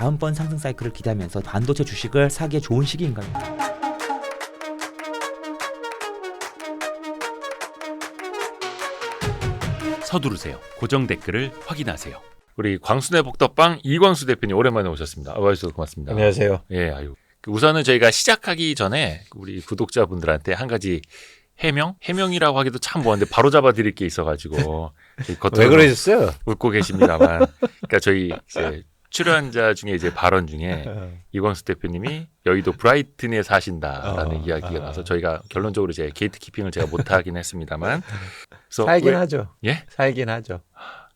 다음번 상승 사이클을 기대하면서 반도체 주식을 사기에 좋은 시기인가요? 서두르세요. 고정 댓글을 확인하세요. 우리 광순의 복덕방 이광수 대표님 오랜만에 오셨습니다. 와주셔서 고맙습니다. 안녕하세요. 예, 아유. 우선은 저희가 시작하기 전에 우리 구독자분들한테 한 가지 해명이라고 하기도 참 뭐한데 바로 잡아드릴 게 있어가지고 왜 그러셨어요? 웃고 계십니다만, 그러니까 저희 이제 출연자 중에 이제 발언 중에 이광수 대표님이 여의도 브라이튼에 사신다라는 이야기가 나서 저희가 결론적으로 이제 게이트키핑을 제가 못하긴 했습니다만, 그래서 살긴 하죠. 예? 살긴 하죠.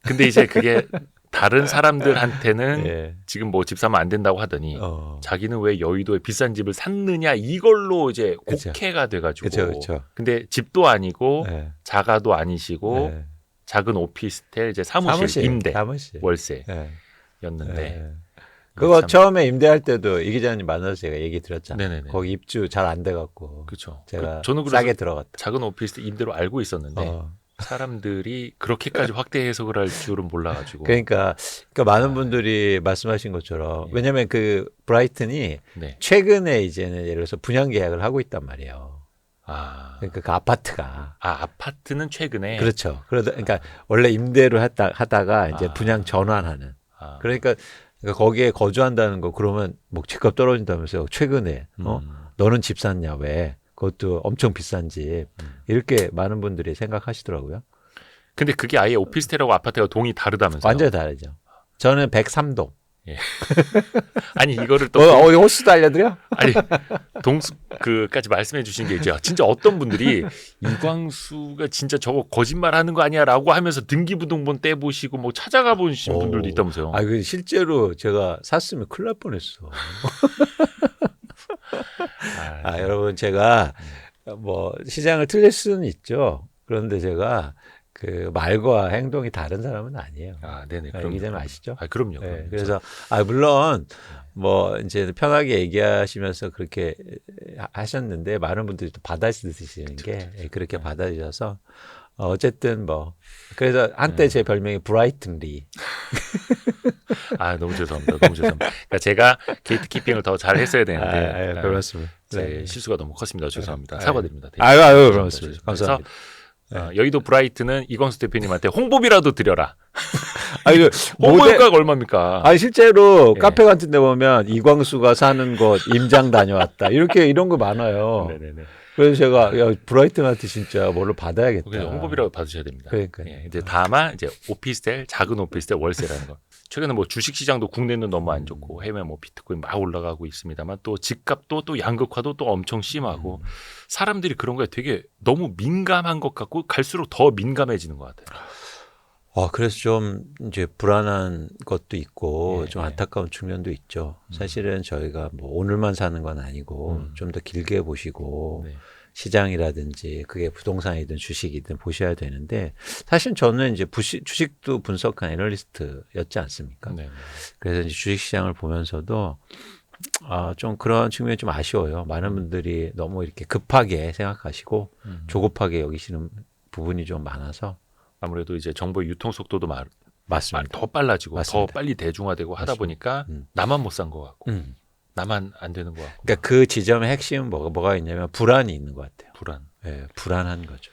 근데 이제 그게 다른 사람들한테는 예. 지금 뭐 집 사면 안 된다고 하더니 자기는 왜 여의도에 비싼 집을 샀느냐 이걸로 이제 곡해가 돼가지고. 그렇죠. 근데 집도 아니고 예. 자가도 아니시고 예. 작은 오피스텔 이제 사무실 임대 월세. 예. 였는데 예. 그거 참... 처음에 임대할 때도 이 기자님 만나서 제가 얘기 드렸잖아요. 네네네. 거기 입주 잘 안 돼갖고 그렇죠. 제가 저는 싸게 들어갔다. 작은 오피스텔 임대로 알고 있었는데 사람들이 그렇게까지 확대 해석을 할 줄은 몰라가지고. 그러니까 많은 분들이 말씀하신 것처럼 왜냐하면 그 브라이튼이 네. 최근에 이제는 예를 들어서 분양 계약을 하고 있단 말이에요. 그러니까 그 아파트가. 아파트는 최근에. 그렇죠. 그러니까 원래 임대로 하다가 이제 분양 전환하는. 그러니까 거기에 거주한다는 거 그러면 뭐 집값 떨어진다면서요. 최근에 너는 집 샀냐 왜? 그것도 엄청 비싼 집. 이렇게 많은 분들이 생각하시더라고요. 근데 그게 아예 오피스텔하고 아파트가 동이 다르다면서요? 완전히 다르죠. 저는 103동. 예. 아니 이거를 또 어디 호수도 알려드려? 아니 그까지 말씀해 주신 게 이제 진짜 어떤 분들이 이광수가 진짜 저거 거짓말하는 거 아니야라고 하면서 등기부등본 떼보시고 뭐 찾아가 보신 분들도 있다면서요? 그 실제로 제가 샀으면 큰일 날 뻔했어. 여러분 제가 뭐 시장을 틀릴 수는 있죠. 그런데 제가 그 말과 행동이 다른 사람은 아니에요. 네네. 이 기자님 아시죠? 그럼요. 네, 그래서 물론 뭐 이제 편하게 얘기하시면서 그렇게 하셨는데 많은 분들이 또 받아들이시는 게 그렇게 받아들여서 어쨌든 뭐 그래서 한때 제 별명이 브라이튼리. 너무 죄송합니다. 그러니까 제가 게이트키핑을 더 잘 했어야 되는데. 그렇습니다. 제 실수가 너무 컸습니다. 죄송합니다. 사과드립니다. 그렇습니다. 감사합니다. 여의도 브라이튼은 이광수 대표님한테 홍보비라도 드려라. 홍보 모델... 효과가 얼마입니까? 실제로 카페 같은 데 보면 이광수가 사는 곳 임장 다녀왔다. 이런 거 많아요. 네네네. 그래서 제가 브라이튼한테 진짜 뭐를 받아야겠다. 홍보비라도 받으셔야 됩니다. 그러니까요. 이제 다만 이제 오피스텔, 작은 오피스텔 월세라는 거. 최근에 뭐 주식 시장도 국내는 너무 안 좋고 해외 뭐 비트코인 막 올라가고 있습니다만 또 집값도 또 양극화도 또 엄청 심하고 사람들이 그런 거에 되게 너무 민감한 것 같고 갈수록 더 민감해지는 것 같아요. 그래서 좀 이제 불안한 것도 있고 좀 안타까운 측면도 있죠. 사실은 저희가 뭐 오늘만 사는 건 아니고 좀 더 길게 보시고 시장이라든지 그게 부동산이든 주식이든 보셔야 되는데 사실 저는 이제 주식도 분석한 애널리스트였지 않습니까? 그래서 이제 주식시장을 보면서도 좀 그런 측면이 좀 아쉬워요. 많은 분들이 너무 이렇게 급하게 생각하시고 조급하게 여기시는 부분이 좀 많아서 아무래도 이제 정보의 유통 속도도 맞습니다. 더 빨라지고 맞습니다. 더 빨리 대중화되고 하다 보니까 나만 못 산 것 같고 나만 안 되는 것 같고. 그러니까 그 지점의 핵심은 뭐가 있냐면 불안이 있는 것 같아요. 불안한 거죠.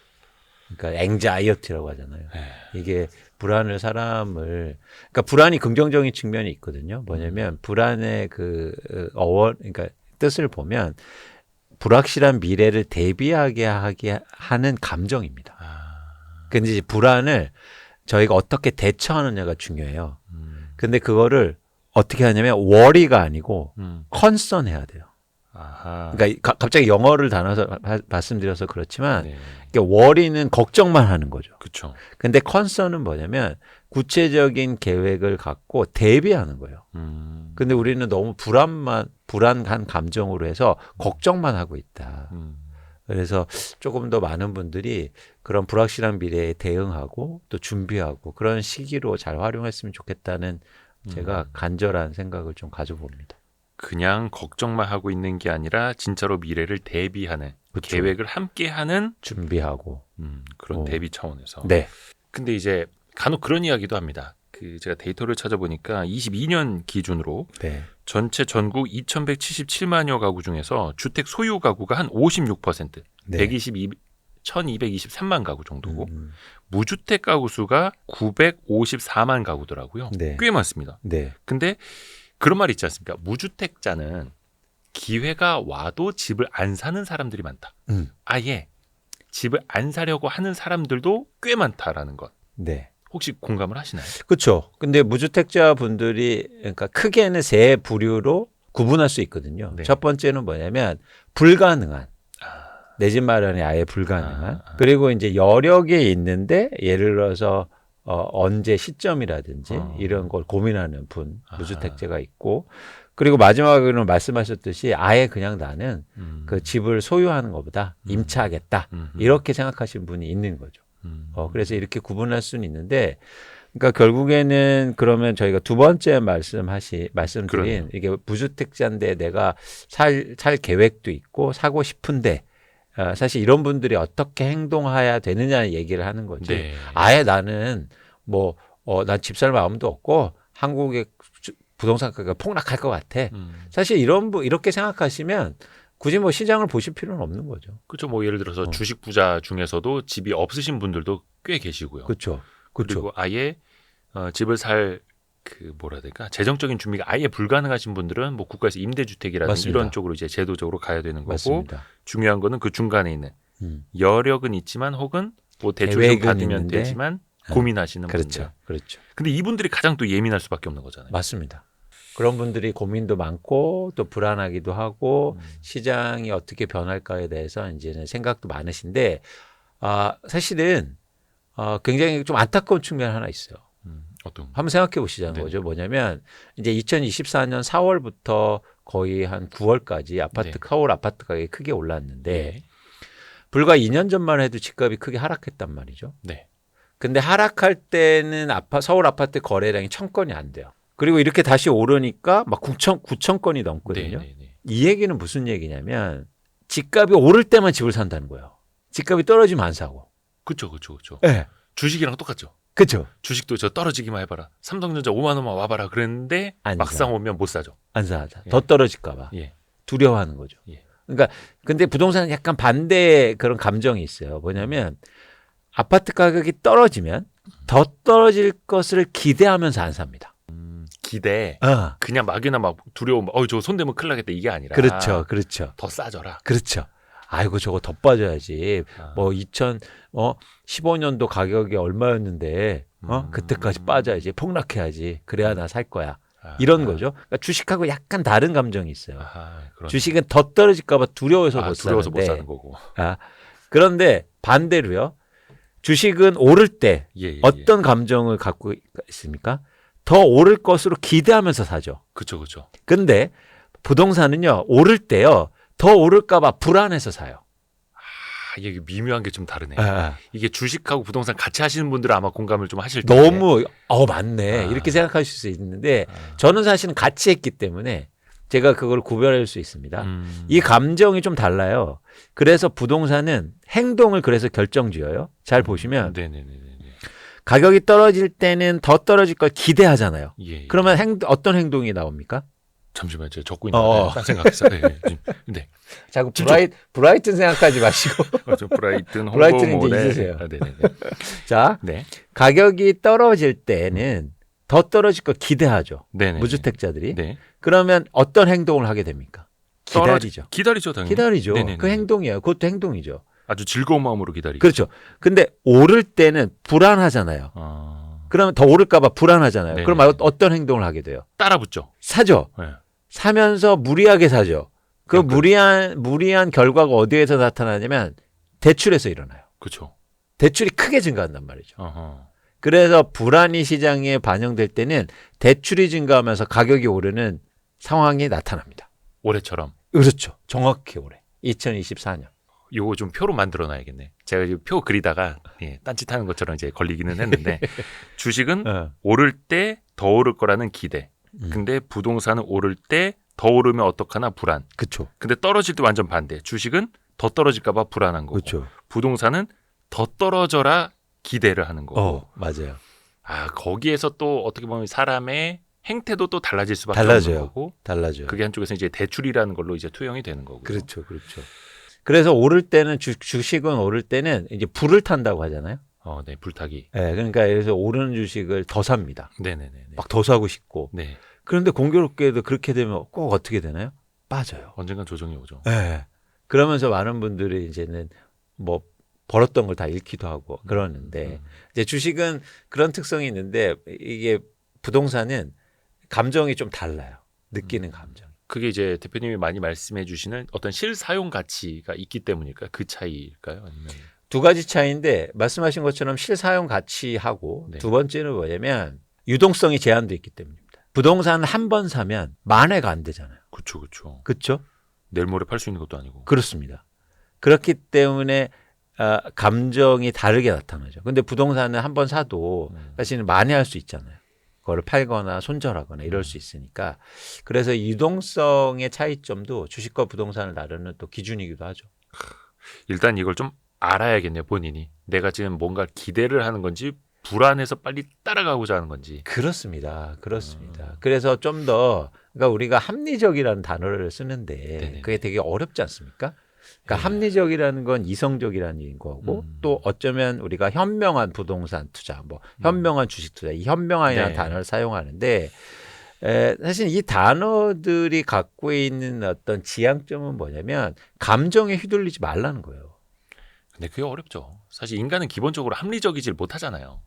그러니까 앵자이어티라고 하잖아요. 이게 그러니까 불안이 긍정적인 측면이 있거든요. 뭐냐면 불안의 그러니까 뜻을 보면 불확실한 미래를 대비하게 하는 감정입니다. 근데 이제 불안을 저희가 어떻게 대처하느냐가 중요해요. 근데 그거를 어떻게 하냐면 worry가 아니고 concern 해야 돼요. 그러니까 갑자기 영어를 단어서 말씀드려서 그렇지만 그러니까 worry는 걱정만 하는 거죠. 그렇죠. 근데 concern은 뭐냐면 구체적인 계획을 갖고 대비하는 거예요. 근데 우리는 너무 불안한 감정으로 해서 걱정만 하고 있다. 그래서 조금 더 많은 분들이 그런 불확실한 미래에 대응하고 또 준비하고 그런 시기로 잘 활용했으면 좋겠다는 제가 간절한 생각을 좀 가져봅니다. 그냥 걱정만 하고 있는 게 아니라 진짜로 미래를 대비하는 계획을 함께하는 준비하고 그런 대비 차원에서. 네. 근데 이제 간혹 그런 이야기도 합니다. 제가 데이터를 찾아보니까 22년 기준으로 네. 전체 전국 2,177만여 가구 중에서 주택 소유 가구가 한 56%, 네. 1,223만 가구 정도고 무주택 가구 수가 954만 가구더라고요. 네. 꽤 많습니다. 네. 근데 그런 말 있지 않습니까? 무주택자는 기회가 와도 집을 안 사는 사람들이 많다. 아예 집을 안 사려고 하는 사람들도 꽤 많다라는 것. 네. 혹시 공감을 하시나요? 그렇죠. 근데 무주택자 분들이 그러니까 크게는 세 부류로 구분할 수 있거든요. 네. 첫 번째는 뭐냐면 불가능한 내 집 마련이 아예 불가능한 그리고 이제 여력에 있는데 예를 들어서 언제 시점이라든지 이런 걸 고민하는 분 무주택자가 있고 그리고 마지막으로는 말씀하셨듯이 아예 그냥 나는 그 집을 소유하는 것보다 임차하겠다 이렇게 생각하시는 분이 있는 거죠. 그래서 이렇게 구분할 수는 있는데, 그러니까 결국에는 그러면 저희가 두 번째 말씀드린 그러네요. 이게 무주택자인데 내가 살 계획도 있고 사고 싶은데 사실 이런 분들이 어떻게 행동해야 되느냐 얘기를 하는 거지. 네. 아예 나는 난 집 살 마음도 없고 한국의 부동산 가격이 폭락할 것 같아. 사실 이렇게 생각하시면 굳이 시장을 보실 필요는 없는 거죠. 그렇죠. 예를 들어서 주식 부자 중에서도 집이 없으신 분들도 꽤 계시고요. 그렇죠. 그리고 아예 집을 살 뭐라 해야 될까? 재정적인 준비가 아예 불가능하신 분들은 국가에서 임대주택이라든지 맞습니다. 이런 쪽으로 이제 제도적으로 가야 되는 거고 맞습니다. 중요한 거는 그 중간에 있는 여력은 있지만 혹은 대출 좀 계획은 받으면 있는데, 되지만 고민하시는 그렇죠. 분들. 그렇죠. 근데 이분들이 가장 또 예민할 수밖에 없는 거잖아요. 맞습니다. 그런 분들이 고민도 많고 또 불안하기도 하고 시장이 어떻게 변할까에 대해서 이제는 생각도 많으신데 사실은 굉장히 좀 안타까운 측면 하나 있어요. 어떤? 한번 생각해 보시자는 네. 거죠. 뭐냐면 이제 2024년 4월부터 거의 한 9월까지 네. 서울 아파트 가격이 크게 올랐는데 네. 불과 2년 전만 해도 집값이 크게 하락했단 말이죠. 네. 근데 하락할 때는 서울 아파트 거래량이 1,000건이 안 돼요. 그리고 이렇게 다시 오르니까 막 9천 건이 넘거든요. 네. 네. 이 얘기는 무슨 얘기냐면 집값이 오를 때만 집을 산다는 거예요. 집값이 떨어지면 안 사고. 그렇죠. 네. 주식이랑 똑같죠. 그렇죠. 주식도 저 떨어지기만 해봐라. 삼성전자 5만 원만 와봐라 그랬는데 안 막상 사. 오면 못 사죠. 안 사자. 예. 더 떨어질까 봐. 예. 두려워하는 거죠. 예. 그러니까 근데 부동산은 약간 반대의 그런 감정이 있어요. 뭐냐면 아파트 가격이 떨어지면 더 떨어질 것을 기대하면서 안 삽니다. 기대. 그냥 막이나 두려움. 저 손대면 큰일 나겠다 이게 아니라. 그렇죠. 더 싸져라. 그렇죠. 아이고 저거 더 빠져야지. 2015년도 가격이 얼마였는데 그때까지 빠져야지. 폭락해야지. 그래야 나 살 거야. 이런 거죠. 그러니까 주식하고 약간 다른 감정이 있어요. 주식은 더 떨어질까 봐 두려워서 못 못 사는 사는데. 거고. 그런데 반대로요. 주식은 오를 때 예. 어떤 감정을 갖고 있습니까? 더 오를 것으로 기대하면서 사죠. 그렇죠. 근데 부동산은요. 오를 때요. 더 오를까 봐 불안해서 사요. 이게 미묘한 게 좀 다르네. 이게 주식하고 부동산 같이 하시는 분들은 아마 공감을 좀 하실 텐데. 너무 맞네. 이렇게 생각하실 수 있는데 저는 사실은 같이 했기 때문에 제가 그걸 구별할 수 있습니다. 이 감정이 좀 달라요. 그래서 부동산은 행동을 그래서 결정지어요. 잘 보시면 네네네. 가격이 떨어질 때는 더 떨어질 걸 기대하잖아요. 예. 그러면 어떤 행동이 나옵니까? 잠시만요. 제가 적고 있는데 딴 생각했어요. 네. 자꾸 브라이튼 생각하지 마시고 브라이튼 브라이튼은 홍보몰에. 이제 잊으세요. 네네네. 자, 네. 가격이 떨어질 때는 더 떨어질 걸 기대하죠. 네네. 무주택자들이. 네. 그러면 어떤 행동을 하게 됩니까? 기다리죠. 기다리죠, 당연히. 기다리죠. 네네네. 그 행동이에요. 그것도 행동이죠. 아주 즐거운 마음으로 기다리죠. 그렇죠. 근데 오를 때는 불안하잖아요. 그러면 더 오를까 봐 불안하잖아요. 네네. 그럼 어떤 행동을 하게 돼요? 따라붙죠. 사죠. 네. 사면서 무리하게 사죠. 그 무리한 결과가 어디에서 나타나냐면 대출에서 일어나요. 그렇죠. 대출이 크게 증가한단 말이죠. 그래서 불안이 시장에 반영될 때는 대출이 증가하면서 가격이 오르는 상황이 나타납니다. 올해처럼. 그렇죠. 정확히 올해. 2024년. 요거 좀 표로 만들어 놔야겠네. 제가 지금 표 그리다가 딴짓하는 것처럼 이제 걸리기는 했는데 주식은 오를 때 더 오를 거라는 기대. 근데 부동산은 오를 때 더 오르면 어떡하나 불안. 그렇죠. 근데 떨어질 때 완전 반대. 주식은 더 떨어질까 봐 불안한 거고. 그렇죠. 부동산은 더 떨어져라 기대를 하는 거고. 맞아요. 거기에서 또 어떻게 보면 사람의 행태도 또 달라질 수밖에 달라져요. 없는 거고. 달라져요. 그게 한쪽에서 이제 대출이라는 걸로 이제 투영이 되는 거고. 그렇죠. 그래서 오를 때는 주식은 오를 때는 이제 불을 탄다고 하잖아요. 네, 불타기. 네, 그러니까 그래서 오르는 주식을 더 삽니다. 네네네. 막 더 사고 싶고. 네. 그런데 공교롭게도 그렇게 되면 꼭 어떻게 되나요? 빠져요. 언젠간 조정이 오죠. 네. 그러면서 많은 분들이 이제는 뭐 벌었던 걸 다 잃기도 하고 그러는데 이제 주식은 그런 특성이 있는데 이게 부동산은 감정이 좀 달라요. 느끼는 감정. 그게 이제 대표님이 많이 말씀해 주시는 어떤 실사용 가치가 있기 때문일까요? 그 차이일까요? 아니면 두 가지 차이인데 말씀하신 것처럼 실사용 가치하고 네. 두 번째는 뭐냐면 유동성이 제한돼 있기 때문입니다. 부동산을 한 번 사면 만회가 안 되잖아요. 그렇죠. 그렇죠? 내일 모레 팔 수 있는 것도 아니고. 그렇습니다. 그렇기 때문에 감정이 다르게 나타나죠. 근데 부동산은 한 번 사도 사실은 만회할 수 있잖아요. 그거를 팔거나 손절하거나 이럴 수 있으니까. 그래서 유동성의 차이점도 주식과 부동산을 나르는 또 기준이기도 하죠. 일단 이걸 좀 알아야겠네요, 본인이. 내가 지금 뭔가 기대를 하는 건지 불안해서 빨리 따라가고자 하는 건지. 그렇습니다. 그래서 좀 더 그러니까 우리가 합리적이라는 단어를 쓰는데 네네. 그게 되게 어렵지 않습니까? 그러니까 네. 합리적이라는 건 이성적이라는 거고 또 어쩌면 우리가 현명한 부동산 투자, 뭐 현명한 주식 투자, 이 현명한이라는 네. 단어를 사용하는데 사실 이 단어들이 갖고 있는 어떤 지향점은 뭐냐면 감정에 휘둘리지 말라는 거예요. 근데 그게 어렵죠. 사실 인간은 기본적으로 합리적이질 못하잖아요.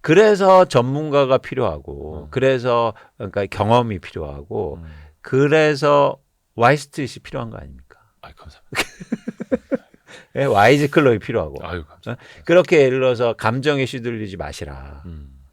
그래서 전문가가 필요하고 그래서 그러니까 경험이 필요하고 그래서 와이스트릿이 필요한 거 아닙니까? 감사합니다. 와이즈 클럽이 필요하고 감사합니다. 그렇게 예를 들어서 감정에 휘둘리지 마시라.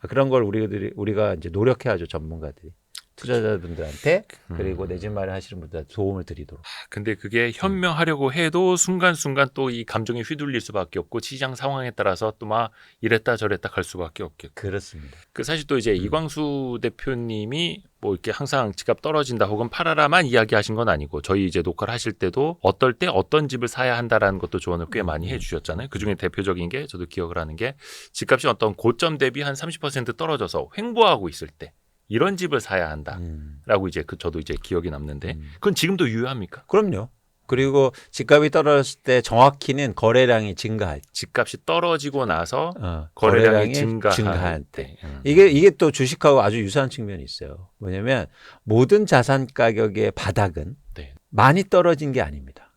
그런 걸 우리가 이제 노력해야죠. 전문가들이 투자자분들한테 그리고 내 집 마련하시는 분들한테 도움을 드리도록. 근데 그게 현명하려고 해도 순간순간 또 이 감정에 휘둘릴 수밖에 없고 시장 상황에 따라서 또 막 이랬다 저랬다 갈 수밖에 없겠고. 그렇습니다. 그 사실 또 이제 이광수 대표님이 뭐 이렇게 항상 집값 떨어진다 혹은 팔아라만 이야기하신 건 아니고 저희 이제 녹화를 하실 때도 어떨 때 어떤 집을 사야 한다라는 것도 조언을 꽤 많이 해주셨잖아요. 그 중에 대표적인 게 저도 기억을 하는 게 집값이 어떤 고점 대비 한 30% 떨어져서 횡보하고 있을 때 이런 집을 사야 한다라고 이제 저도 이제 기억이 남는데 그건 지금도 유효합니까? 그럼요. 그리고 집값이 떨어졌을 때 정확히는 거래량이 증가할 때. 집값이 떨어지고 나서 거래량이 거래량이 증가할 때. 이게 또 주식하고 아주 유사한 측면이 있어요. 뭐냐면 모든 자산 가격의 바닥은 네. 많이 떨어진 게 아닙니다.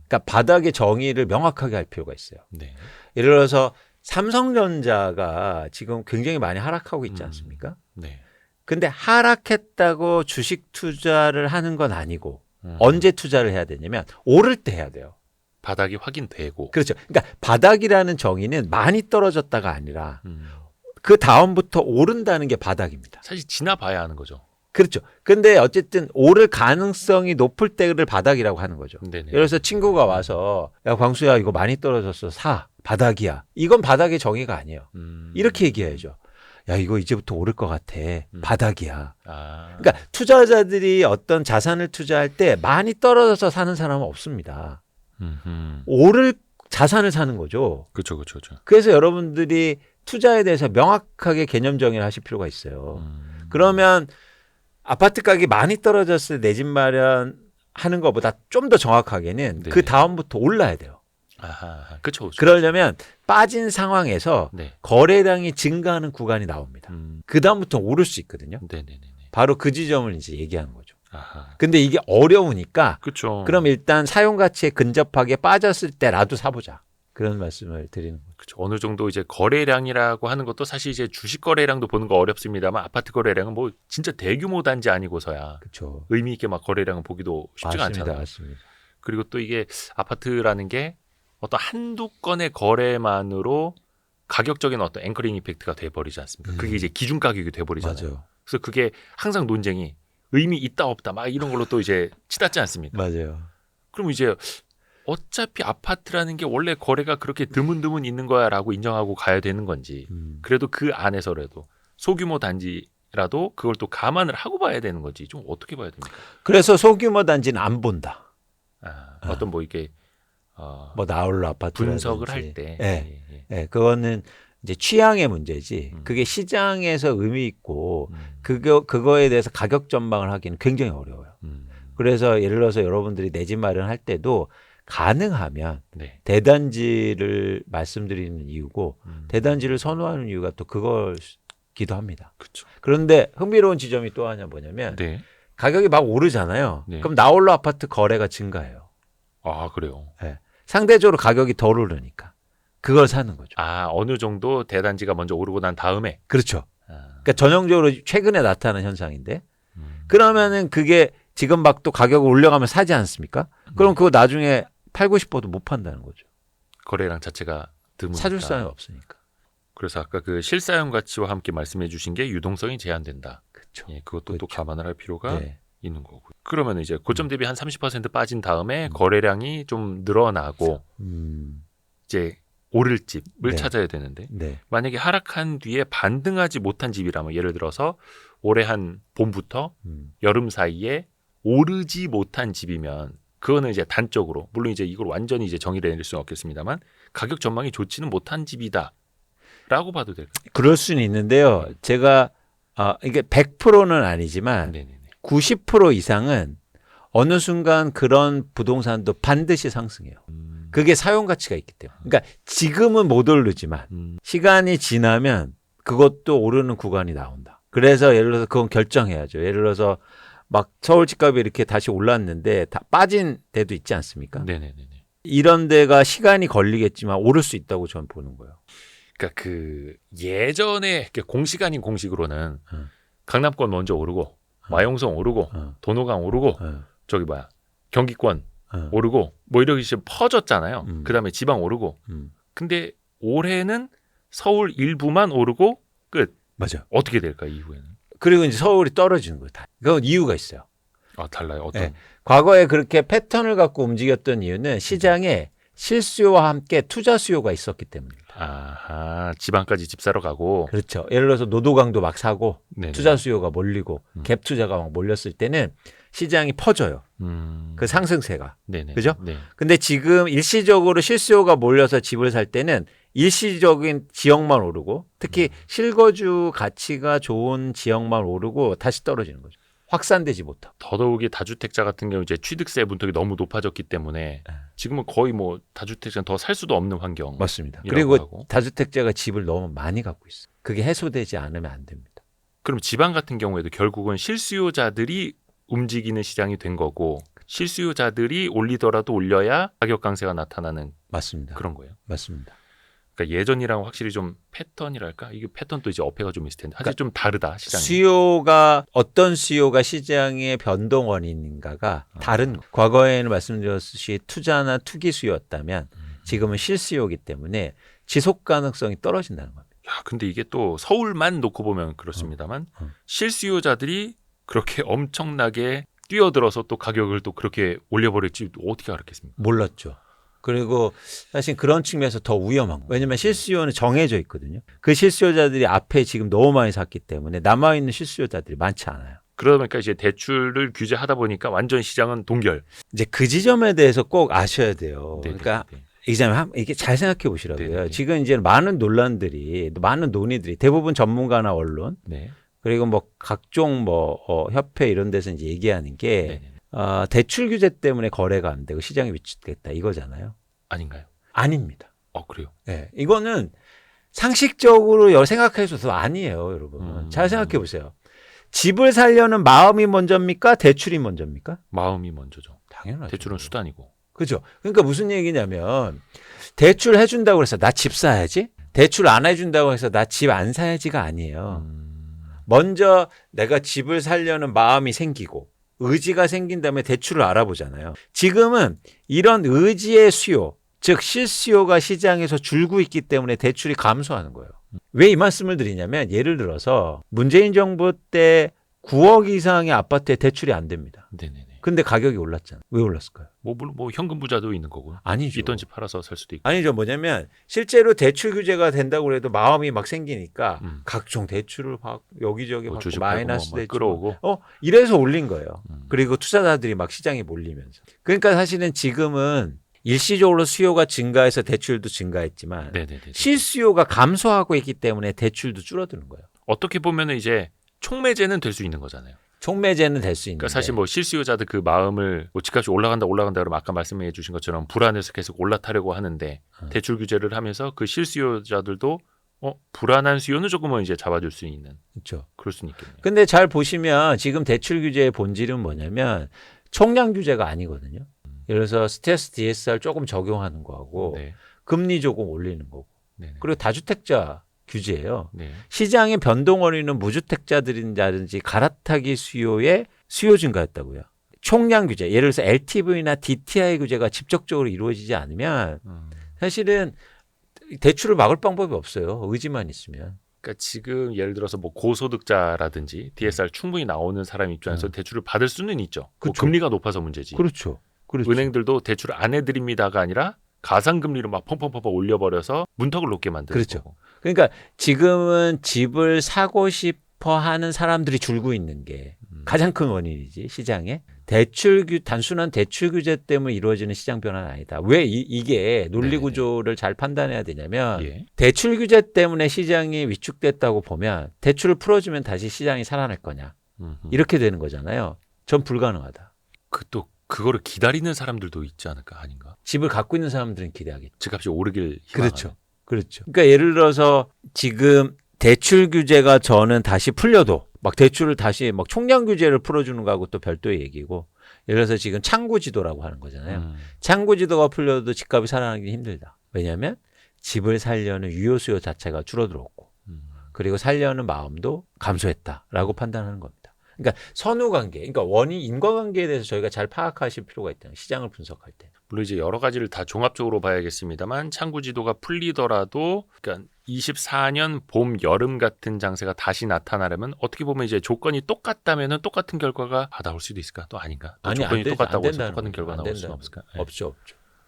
그러니까 바닥의 정의를 명확하게 할 필요가 있어요. 네. 예를 들어서 삼성전자가 지금 굉장히 많이 하락하고 있지 않습니까? 네. 근데 하락했다고 주식 투자를 하는 건 아니고 언제 투자를 해야 되냐면 오를 때 해야 돼요. 바닥이 확인되고. 그렇죠. 그러니까 바닥이라는 정의는 많이 떨어졌다가 아니라 그 다음부터 오른다는 게 바닥입니다. 사실 지나봐야 하는 거죠. 그렇죠. 근데 어쨌든 오를 가능성이 높을 때를 바닥이라고 하는 거죠. 네네. 예를 들어서 친구가 와서 야 광수야 이거 많이 떨어졌어 사 바닥이야. 이건 바닥의 정의가 아니에요. 이렇게 얘기해야죠. 야 이거 이제부터 오를 것 같아. 바닥이야. 그러니까 투자자들이 어떤 자산을 투자할 때 많이 떨어져서 사는 사람은 없습니다. 오를 자산을 사는 거죠. 그렇죠. 그래서 여러분들이 투자에 대해서 명확하게 개념 정의를 하실 필요가 있어요. 그러면 아파트 가격이 많이 떨어졌을 때 내 집 마련하는 것보다 좀 더 정확하게는 네. 그 다음부터 올라야 돼요. 그렇죠. 그러려면 빠진 상황에서 네. 거래량이 증가하는 구간이 나옵니다. 그 다음부터 오를 수 있거든요. 네네네. 바로 그 지점을 이제 얘기하는 거죠. 아하. 근데 이게 어려우니까 그렇죠. 그럼 일단 사용 가치에 근접하게 빠졌을 때라도 사보자. 그런 말씀을 드리는 거죠. 그렇죠. 어느 정도 이제 거래량이라고 하는 것도 사실 이제 주식 거래량도 보는 거 어렵습니다만 아파트 거래량은 뭐 진짜 대규모 단지 아니고서야 그렇죠. 의미 있게 막 거래량을 보기도 쉽지가 않잖아요. 맞습니다. 그리고 또 이게 아파트라는 게 어떤 한두 건의 거래만으로 가격적인 어떤 앵커링 이펙트가 돼버리지 않습니까? 그게 이제 기준 가격이 돼버리잖아요. 맞아요. 그래서 그게 항상 논쟁이 의미 있다 없다 막 이런 걸로 또 이제 치닫지 않습니까? 맞아요. 그럼 이제 어차피 아파트라는 게 원래 거래가 그렇게 드문드문 있는 거야라고 인정하고 가야 되는 건지 그래도 그 안에서라도 소규모 단지라도 그걸 또 감안을 하고 봐야 되는 건지 좀 어떻게 봐야 됩니까? 그래서 소규모 단지는 안 본다. 어떤 뭐 이게 뭐 나홀로 아파트 분석을 할 때 네. 네, 그거는 이제 취향의 문제지. 그게 시장에서 의미 있고 그거에 대해서 가격 전망을 하기는 굉장히 어려워요. 그래서 예를 들어서 여러분들이 내 집 마련할 때도 가능하면 네. 대단지를 말씀드리는 이유고 대단지를 선호하는 이유가 또 그걸기도 합니다. 그렇죠. 그런데 흥미로운 지점이 또 하나 뭐냐면 네. 가격이 막 오르잖아요. 네. 그럼 나홀로 아파트 거래가 증가해요. 아, 그래요. 네. 상대적으로 가격이 덜 오르니까 그걸 사는 거죠. 아, 어느 정도 대단지가 먼저 오르고 난 다음에. 그렇죠. 아, 그러니까 전형적으로 최근에 나타난 현상인데 음. 그러면은 그게 지금 막 또 가격을 올려가면 사지 않습니까? 그럼 그거 나중에 팔고 싶어도 못 판다는 거죠. 거래량 자체가 드무니까. 사줄 사람이 없으니까. 그래서 아까 그 실사용 가치와 함께 말씀해 주신 게 유동성이 제한된다. 그렇죠. 예, 그것도 또 그렇죠. 감안을 할 필요가 네. 있는 거고. 그러면 이제 고점 대비 한 30% 빠진 다음에 거래량이 좀 늘어나고 이제 오를 집을 네. 찾아야 되는데 네. 만약에 하락한 뒤에 반등하지 못한 집이라면 예를 들어서 올해 한 봄부터 여름 사이에 오르지 못한 집이면 그거는 이제 단적으로 물론 이제 이걸 완전히 이제 정의를 내릴 수는 없겠습니다만 가격 전망이 좋지는 못한 집이다라고 봐도 될까요? 그럴 수는 있는데요. 제가 이게 100%는 아니지만 네네네. 90% 이상은 어느 순간 그런 부동산도 반드시 상승해요. 그게 사용 가치가 있기 때문에. 그러니까 지금은 못 오르지만 시간이 지나면 그것도 오르는 구간이 나온다. 그래서 예를 들어서 그건 결정해야죠. 예를 들어서 막 서울 집값이 이렇게 다시 올랐는데 다 빠진 데도 있지 않습니까? 네네네. 이런 데가 시간이 걸리겠지만 오를 수 있다고 저는 보는 거예요. 그러니까 그 예전에 이렇게 공식 아닌 공식으로는 응. 강남권 먼저 오르고 마용성 오르고 도노강 오르고 저기 뭐야 경기권 오르고 뭐 이렇게 지금 퍼졌잖아요. 그다음에 지방 오르고. 근데 올해는 서울 일부만 오르고 끝. 맞아. 어떻게 될까 이후에는? 그리고 이제 서울이 떨어지는 거예요. 다. 그건 이유가 있어요. 아 달라요. 어떤? 네. 과거에 그렇게 패턴을 갖고 움직였던 이유는 시장에 실수요와 함께 투자 수요가 있었기 때문입니다. 아하 지방까지 집 사러 가고. 그렇죠. 예를 들어서 노도강도 막 사고 네네. 투자 수요가 몰리고 갭 투자가 막 몰렸을 때는 시장이 퍼져요. 그 상승세가. 네네. 그죠? 네. 근데 지금 일시적으로 실수요가 몰려서 집을 살 때는 일시적인 지역만 오르고 특히 실거주 가치가 좋은 지역만 오르고 다시 떨어지는 거죠. 확산되지 못하고. 더더욱이 다주택자 같은 경우 이제 취득세 문턱이 너무 높아졌기 때문에 지금은 거의 뭐 다주택자는 더 살 수도 없는 환경. 맞습니다. 이라고 그리고 하고. 다주택자가 집을 너무 많이 갖고 있어요. 그게 해소되지 않으면 안 됩니다. 그럼 지방 같은 경우에도 결국은 실수요자들이 움직이는 시장이 된 거고 실수요자들이 올리더라도 올려야 가격 강세가 나타나는 맞습니다. 그런 거예요. 맞습니다. 그러니까 예전이랑 확실히 좀 패턴이랄까? 이게 패턴도 이제 어폐가 좀 있을 텐데 사실 좀 다르다 시장이. 수요가 어떤 수요가 시장의 변동 원인인가가 다른 과거에는 말씀드렸듯이 투자나 투기 수요였다면 지금은 실수요이기 때문에 지속 가능성이 떨어진다는 겁니다. 야, 근데 이게 또 서울만 놓고 보면 그렇습니다만 실수요자들이 그렇게 엄청나게 뛰어들어서 또 가격을 또 그렇게 올려버릴지 어떻게 알았겠습니까? 몰랐죠. 그리고 사실 그런 측면에서 더 위험한 거예요. 왜냐하면 실수요는 정해져 있거든요. 그 실수요자들이 앞에 지금 너무 많이 샀기 때문에 남아있는 실수요자들이 많지 않아요. 그러니까 이제 대출을 규제하다 보니까 완전 시장은 동결. 이제 그 지점에 대해서 꼭 아셔야 돼요. 네네. 그러니까 네. 이게 잘 생각해 보시라고요. 네네. 지금 이제 많은 논란들이, 많은 논의들이 대부분 전문가나 언론 네. 그리고 뭐 각종 협회 이런 데서 이제 얘기하는 게 네네. 대출 규제 때문에 거래가 안 되고 시장이 위축됐다 이거잖아요. 아닌가요? 아닙니다. 그래요. 네, 이거는 상식적으로 생각해서도 아니에요, 여러분. 잘 생각해 보세요. 집을 살려는 마음이 먼저입니까? 대출이 먼저입니까? 마음이 먼저죠. 당연하죠. 대출은 수단이고. 그죠? 그러니까 무슨 얘기냐면 대출 해준다고 해서 나 집 사야지? 대출 안 해준다고 해서 나 집 안 사야지가 아니에요. 먼저 내가 집을 살려는 마음이 생기고 의지가 생긴 다음에 대출을 알아보잖아요. 지금은 이런 의지의 수요, 즉 실수요가 시장에서 줄고 있기 때문에 대출이 감소하는 거예요. 왜 이 말씀을 드리냐면 예를 들어서 문재인 정부 때 9억 이상의 아파트에 대출이 안 됩니다. 네네네. 근데 가격이 올랐잖아요. 왜 올랐을까요? 물론 현금 부자도 있는 거고. 아니죠. 있던 집 팔아서 살 수도 있고. 아니죠. 뭐냐면 실제로 대출 규제가 된다고 해도 마음이 막 생기니까 각종 대출을 받고 여기저기 받고 주식 마이너스 팔고 막 대출 끌어오고. 이래서 올린 거예요. 그리고 투자자들이 막 시장에 몰리면서. 그러니까 사실은 지금은 일시적으로 수요가 증가해서 대출도 증가했지만 네네네. 실수요가 감소하고 있기 때문에 대출도 줄어드는 거예요. 어떻게 보면은 이제 촉매제는 될 수 있는 거잖아요. 촉매제는 될 수 있는데 그러니까 사실 뭐 실수요자들 그 마음을 뭐 집값이 올라간다 그러면 아까 말씀해 주신 것처럼 불안해서 계속 올라타려고 하는데 대출 규제를 하면서 그 실수요자들도 불안한 수요는 조금은 이제 잡아줄 수 있는 그렇죠. 그럴 수는 있겠네요. 근데 잘 보시면 지금 대출 규제의 본질은 뭐냐면 총량 규제가 아니거든요. 예를 들어서 스트레스 DSR 조금 적용하는 거하고 네. 금리 조금 올리는 거고 네네. 그리고 다주택자 규제예요. 네. 시장의 변동 원인은 무주택자들이라든지 갈아타기 수요의 수요 증가였다고요. 총량 규제, 예를 들어서 LTV나 DTI 규제가 직접적으로 이루어지지 않으면 사실은 대출을 막을 방법이 없어요. 의지만 있으면. 그러니까 지금 예를 들어서 뭐 고소득자라든지 DSR 충분히 나오는 사람 입장에서 대출을 받을 수는 있죠. 뭐 그렇죠. 금리가 높아서 문제지. 그렇죠. 은행들도 대출을 안 해드립니다가 아니라 가상금리로 막 펑펑펑펑 올려버려서 문턱을 높게 만드는 그렇죠. 거고. 그러니까 지금은 집을 사고 싶어 하는 사람들이 줄고 있는 게 가장 큰 원인이지 시장에. 단순한 대출 규제 때문에 이루어지는 시장 변화는 아니다. 왜 이게 논리 구조를 잘 판단해야 되냐면 예. 대출 규제 때문에 시장이 위축됐다고 보면 대출을 풀어주면 다시 시장이 살아날 거냐. 이렇게 되는 거잖아요. 전 불가능하다. 그거를 기다리는 사람들도 있지 않을까 아닌가? 집을 갖고 있는 사람들은 기대하겠죠. 집값이 오르길 희망하는. 그렇죠. 그렇죠. 그러니까 예를 들어서 지금 대출 규제가 저는 다시 풀려도 막 대출을 다시 막 총량 규제를 풀어주는 거하고 또 별도의 얘기고 예를 들어서 지금 창구지도라고 하는 거잖아요. 창구지도가 풀려도 집값이 살아나기 힘들다. 왜냐하면 집을 살려는 유효 수요 자체가 줄어들었고 그리고 살려는 마음도 감소했다라고 판단하는 겁니다. 그러니까 선후관계, 그러니까 원인 인과관계에 대해서 저희가 잘 파악하실 필요가 있다. 시장을 분석할 때. 물론 이제 여러 가지를 다 종합적으로 봐야겠습니다만 창구지도가 풀리더라도 그러니까 24년 봄 여름 같은 장세가 다시 나타나려면 어떻게 보면 이제 조건이 똑같다면은 똑같은 결과가 나올 수도 있을까? 또 아닌가? 또 아니, 조건이 똑같다고 해서 된다는 똑같은 거죠. 결과 안 나올 수는 된다는 없을까? 거죠. 없죠.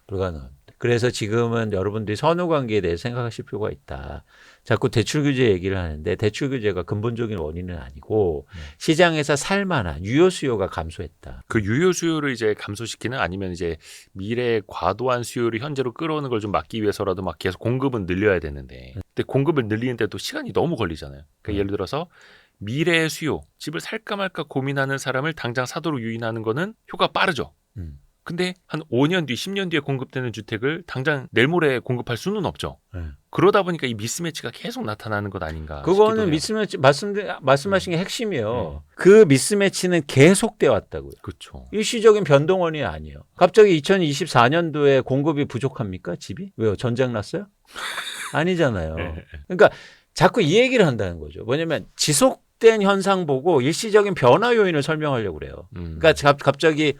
불가능합니다. 그래서 지금은 여러분들이 선후관계에 대해서 생각하실 필요가 있다. 자꾸 대출 규제 얘기를 하는데 대출 규제가 근본적인 원인은 아니고 시장에서 살만한 유효 수요가 감소했다. 그 유효 수요를 이제 감소시키는 아니면 이제 미래의 과도한 수요를 현재로 끌어오는 걸 좀 막기 위해서라도 막 계속 공급은 늘려야 되는데 근데 공급을 늘리는데도 시간이 너무 걸리잖아요. 그러니까 예를 들어서 미래의 수요, 집을 살까 말까 고민하는 사람을 당장 사도록 유인하는 거는 효과가 빠르죠. 근데 한 5년 뒤, 10년 뒤에 공급되는 주택을 당장 내일 모레 공급할 수는 없죠. 그러다 보니까 이 미스매치가 계속 나타나는 것 아닌가 그거는 미스매치 말씀하신 게 핵심이에요. 그 미스매치는 계속돼 왔다고요. 그렇죠. 일시적인 변동 원인이 아니에요. 갑자기 2024년도에 공급이 부족합니까? 집이? 왜요? 전쟁 났어요? 아니잖아요. 그러니까 자꾸 이 얘기를 한다는 거죠. 뭐냐면 지속된 현상 보고 일시적인 변화 요인을 설명하려고 그래요. 그러니까 갑자기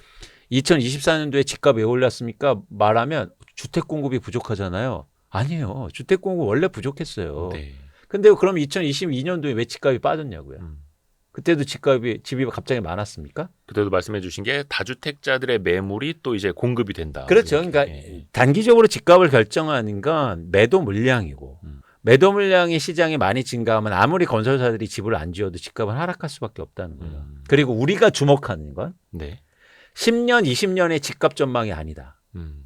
2024년도에 집값 왜 올랐습니까? 말하면 주택 공급이 부족하잖아요. 아니에요. 주택 공급 원래 부족했어요. 네. 근데 그럼 2022년도에 왜 집값이 빠졌냐고요. 그때도 집이 갑자기 많았습니까? 그때도 말씀해 주신 게 다주택자들의 매물이 또 이제 공급이 된다. 그렇죠. 그러니까 단기적으로 집값을 결정하는 건 매도 물량이고 매도 물량이 시장에 많이 증가하면 아무리 건설사들이 집을 안 지어도 집값은 하락할 수밖에 없다는 거예요. 그리고 우리가 주목하는 건 네. 10년, 20년의 집값 전망이 아니다.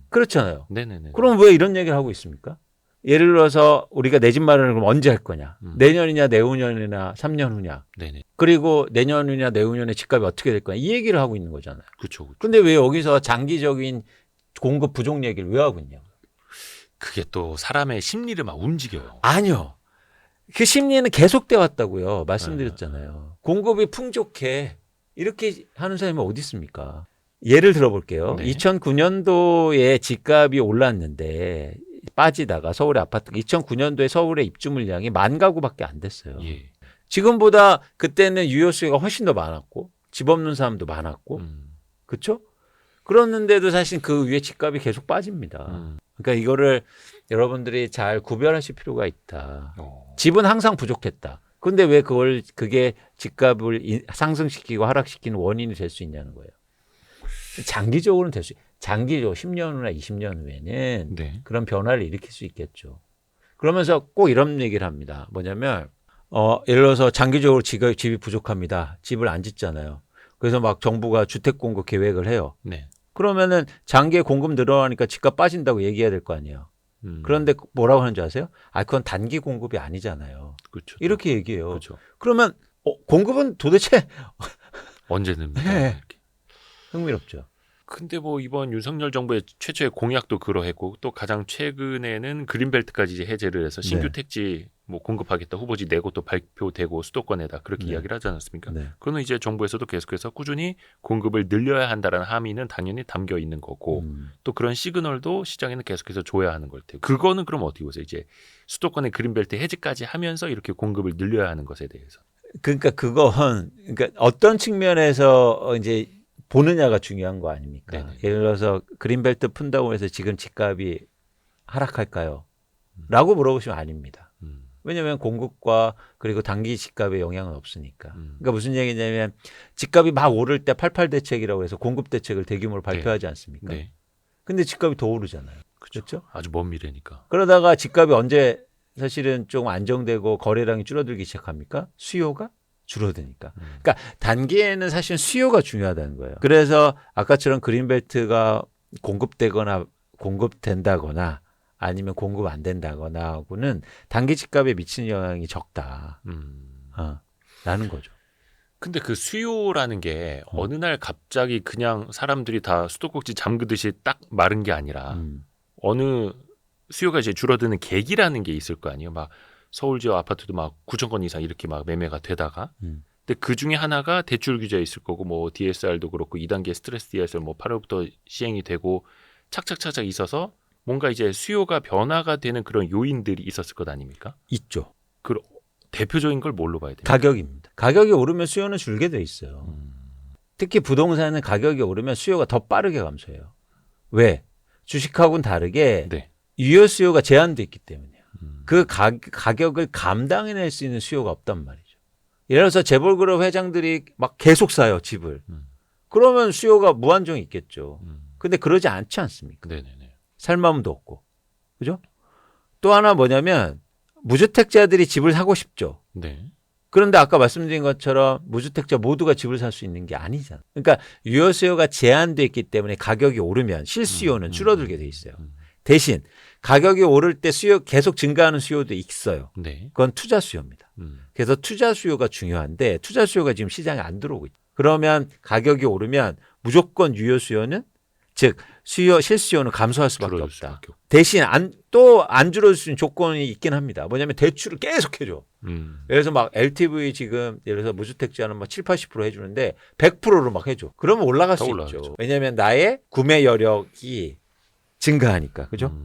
그렇잖아요. 네네네. 그럼 왜 이런 얘기를 하고 있습니까? 예를 들어서 우리가 내 집 마련을 그럼 언제 할 거냐? 내년이냐 내후년이냐 3년 후냐? 네네. 그리고 내년이냐 내후년에 집값이 어떻게 될 거냐? 이 얘기를 하고 있는 거잖아요. 그렇죠. 근데 왜 여기서 장기적인 공급 부족 얘기를 왜 하고 있냐고. 그게 또 사람의 심리를 막 움직여요. 아니요. 그 심리는 계속돼 왔다고요. 말씀드렸잖아요. 공급이 풍족해. 이렇게 하는 사람이 어디 있습니까? 예를 들어볼게요. 네. 2009년도에 집값이 올랐는데 빠지다가 서울의 아파트가 2009년도에 서울의 입주 물량이 10,000가구밖에 안 됐어요. 예. 지금보다 그때는 유효 수요가 훨씬 더 많았고 집 없는 사람도 많았고 그렇죠? 그랬는데도 사실 그 위에 집값이 계속 빠집니다. 그러니까 이거를 여러분들이 잘 구별하실 필요가 있다. 집은 항상 부족했다. 근데 왜 그게 집값을 상승시키고 하락시키는 원인이 될 수 있냐는 거예요. 장기적으로는 될 수, 장기적으로 10년 후나 20년 후에는 네. 그런 변화를 일으킬 수 있겠죠. 그러면서 꼭 이런 얘기를 합니다. 뭐냐면, 예를 들어서 장기적으로 집이 부족합니다. 집을 안 짓잖아요. 그래서 막 정부가 주택 공급 계획을 해요. 네. 그러면은 장기의 공급 늘어나니까 집값 빠진다고 얘기해야 될 거 아니에요. 그런데 뭐라고 하는 줄 아세요? 아, 그건 단기 공급이 아니잖아요. 그렇죠. 이렇게 얘기해요. 그렇죠. 그러면 공급은 도대체 언제 냅니까? 네. 이렇게. 흥미롭죠. 근데 뭐 이번 윤석열 정부의 최초의 공약도 그러했고 또 가장 최근에는 그린벨트까지 이제 해제를 해서 신규 네. 택지 뭐 공급하겠다 후보지 내고 또 발표되고 수도권에다 그렇게 네. 이야기를 하지 않았습니까? 네. 그거는 이제 정부에서도 계속해서 꾸준히 공급을 늘려야 한다라는 함의는 당연히 담겨 있는 거고 또 그런 시그널도 시장에는 계속해서 줘야 하는 걸 테고 그거는 그럼 어떻게 보세요? 이제 수도권의 그린벨트 해제까지 하면서 이렇게 공급을 늘려야 하는 것에 대해서. 그러니까 그러니까 어떤 측면에서 이제 보느냐가 중요한 거 아닙니까? 네네. 예를 들어서 그린벨트 푼다고 해서 지금 집값이 하락할까요? 라고 물어보시면 아닙니다. 왜냐하면 공급과 그리고 단기 집값에 영향은 없으니까. 그러니까 무슨 얘기냐면 집값이 막 오를 때 88 대책이라고 해서 공급 대책을 대규모로 발표하지 않습니까? 네. 근데 집값이 더 오르잖아요. 그렇죠? 아주 먼 미래니까. 그러다가 집값이 언제 사실은 좀 안정되고 거래량이 줄어들기 시작합니까? 수요가 줄어드니까. 그러니까 단기에는 사실 수요가 중요하다는 거예요. 그래서 아까처럼 그린벨트가 공급된다거나 아니면 공급 안 된다거나 하고는 단기 집값에 미치는 영향이 적다. 라는 거죠. 근데 그 수요라는 게 어느 날 갑자기 그냥 사람들이 다 수도꼭지 잠그듯이 딱 마른 게 아니라 어느 수요가 이제 줄어드는 계기라는 게 있을 거 아니에요. 막 서울 지역 아파트도 막 9천 건 이상 이렇게 막 매매가 되다가 근데 그 중에 하나가 대출 규제 있을 거고 뭐 DSR도 그렇고 2단계 스트레스 DSR 뭐 8월부터 시행이 되고 착착착착 있어서 뭔가 이제 수요가 변화가 되는 그런 요인들이 있었을 것 아닙니까? 있죠. 그 대표적인 걸 뭘로 봐야 돼요? 가격입니다. 가격이 오르면 수요는 줄게 돼 있어요. 특히 부동산은 가격이 오르면 수요가 더 빠르게 감소해요. 왜? 주식하고는 다르게 네. 유효 수요가 제한돼 있기 때문이에요. 그 가격을 감당해낼 수 있는 수요가 없단 말이죠. 예를 들어서 재벌그룹 회장들이 막 계속 사요, 집을. 그러면 수요가 무한정 있겠죠. 근데 그러지 않지 않습니까? 네네네. 살 마음도 없고. 그죠? 또 하나 뭐냐면 무주택자들이 집을 사고 싶죠. 네. 그런데 아까 말씀드린 것처럼 무주택자 모두가 집을 살 수 있는 게 아니잖아요. 그러니까 유효 수요가 제한돼 있기 때문에 가격이 오르면 실수요는 줄어들게 돼 있어요. 대신 가격이 오를 때 수요 계속 증가하는 수요도 있어요. 네. 그건 투자 수요입니다. 그래서 투자 수요가 중요한데 투자 수요가 지금 시장에 안 들어오고 있죠. 그러면 가격이 오르면 무조건 유효 수요는 즉 실수요는 감소할 수밖에 줄어들 없다. 수밖에 없고. 대신 또 안 줄어들 수 있는 조건이 있긴 합니다. 뭐냐면 대출을 계속 해줘. 예를 들어서 막 LTV 지금 예를 들어서 무주택자는 막 7, 80% 해주는데 100%로 막 해줘. 그러면 올라갈 더 수 올라가죠. 있죠. 왜냐하면 나의 구매 여력이 증가하니까. 그죠?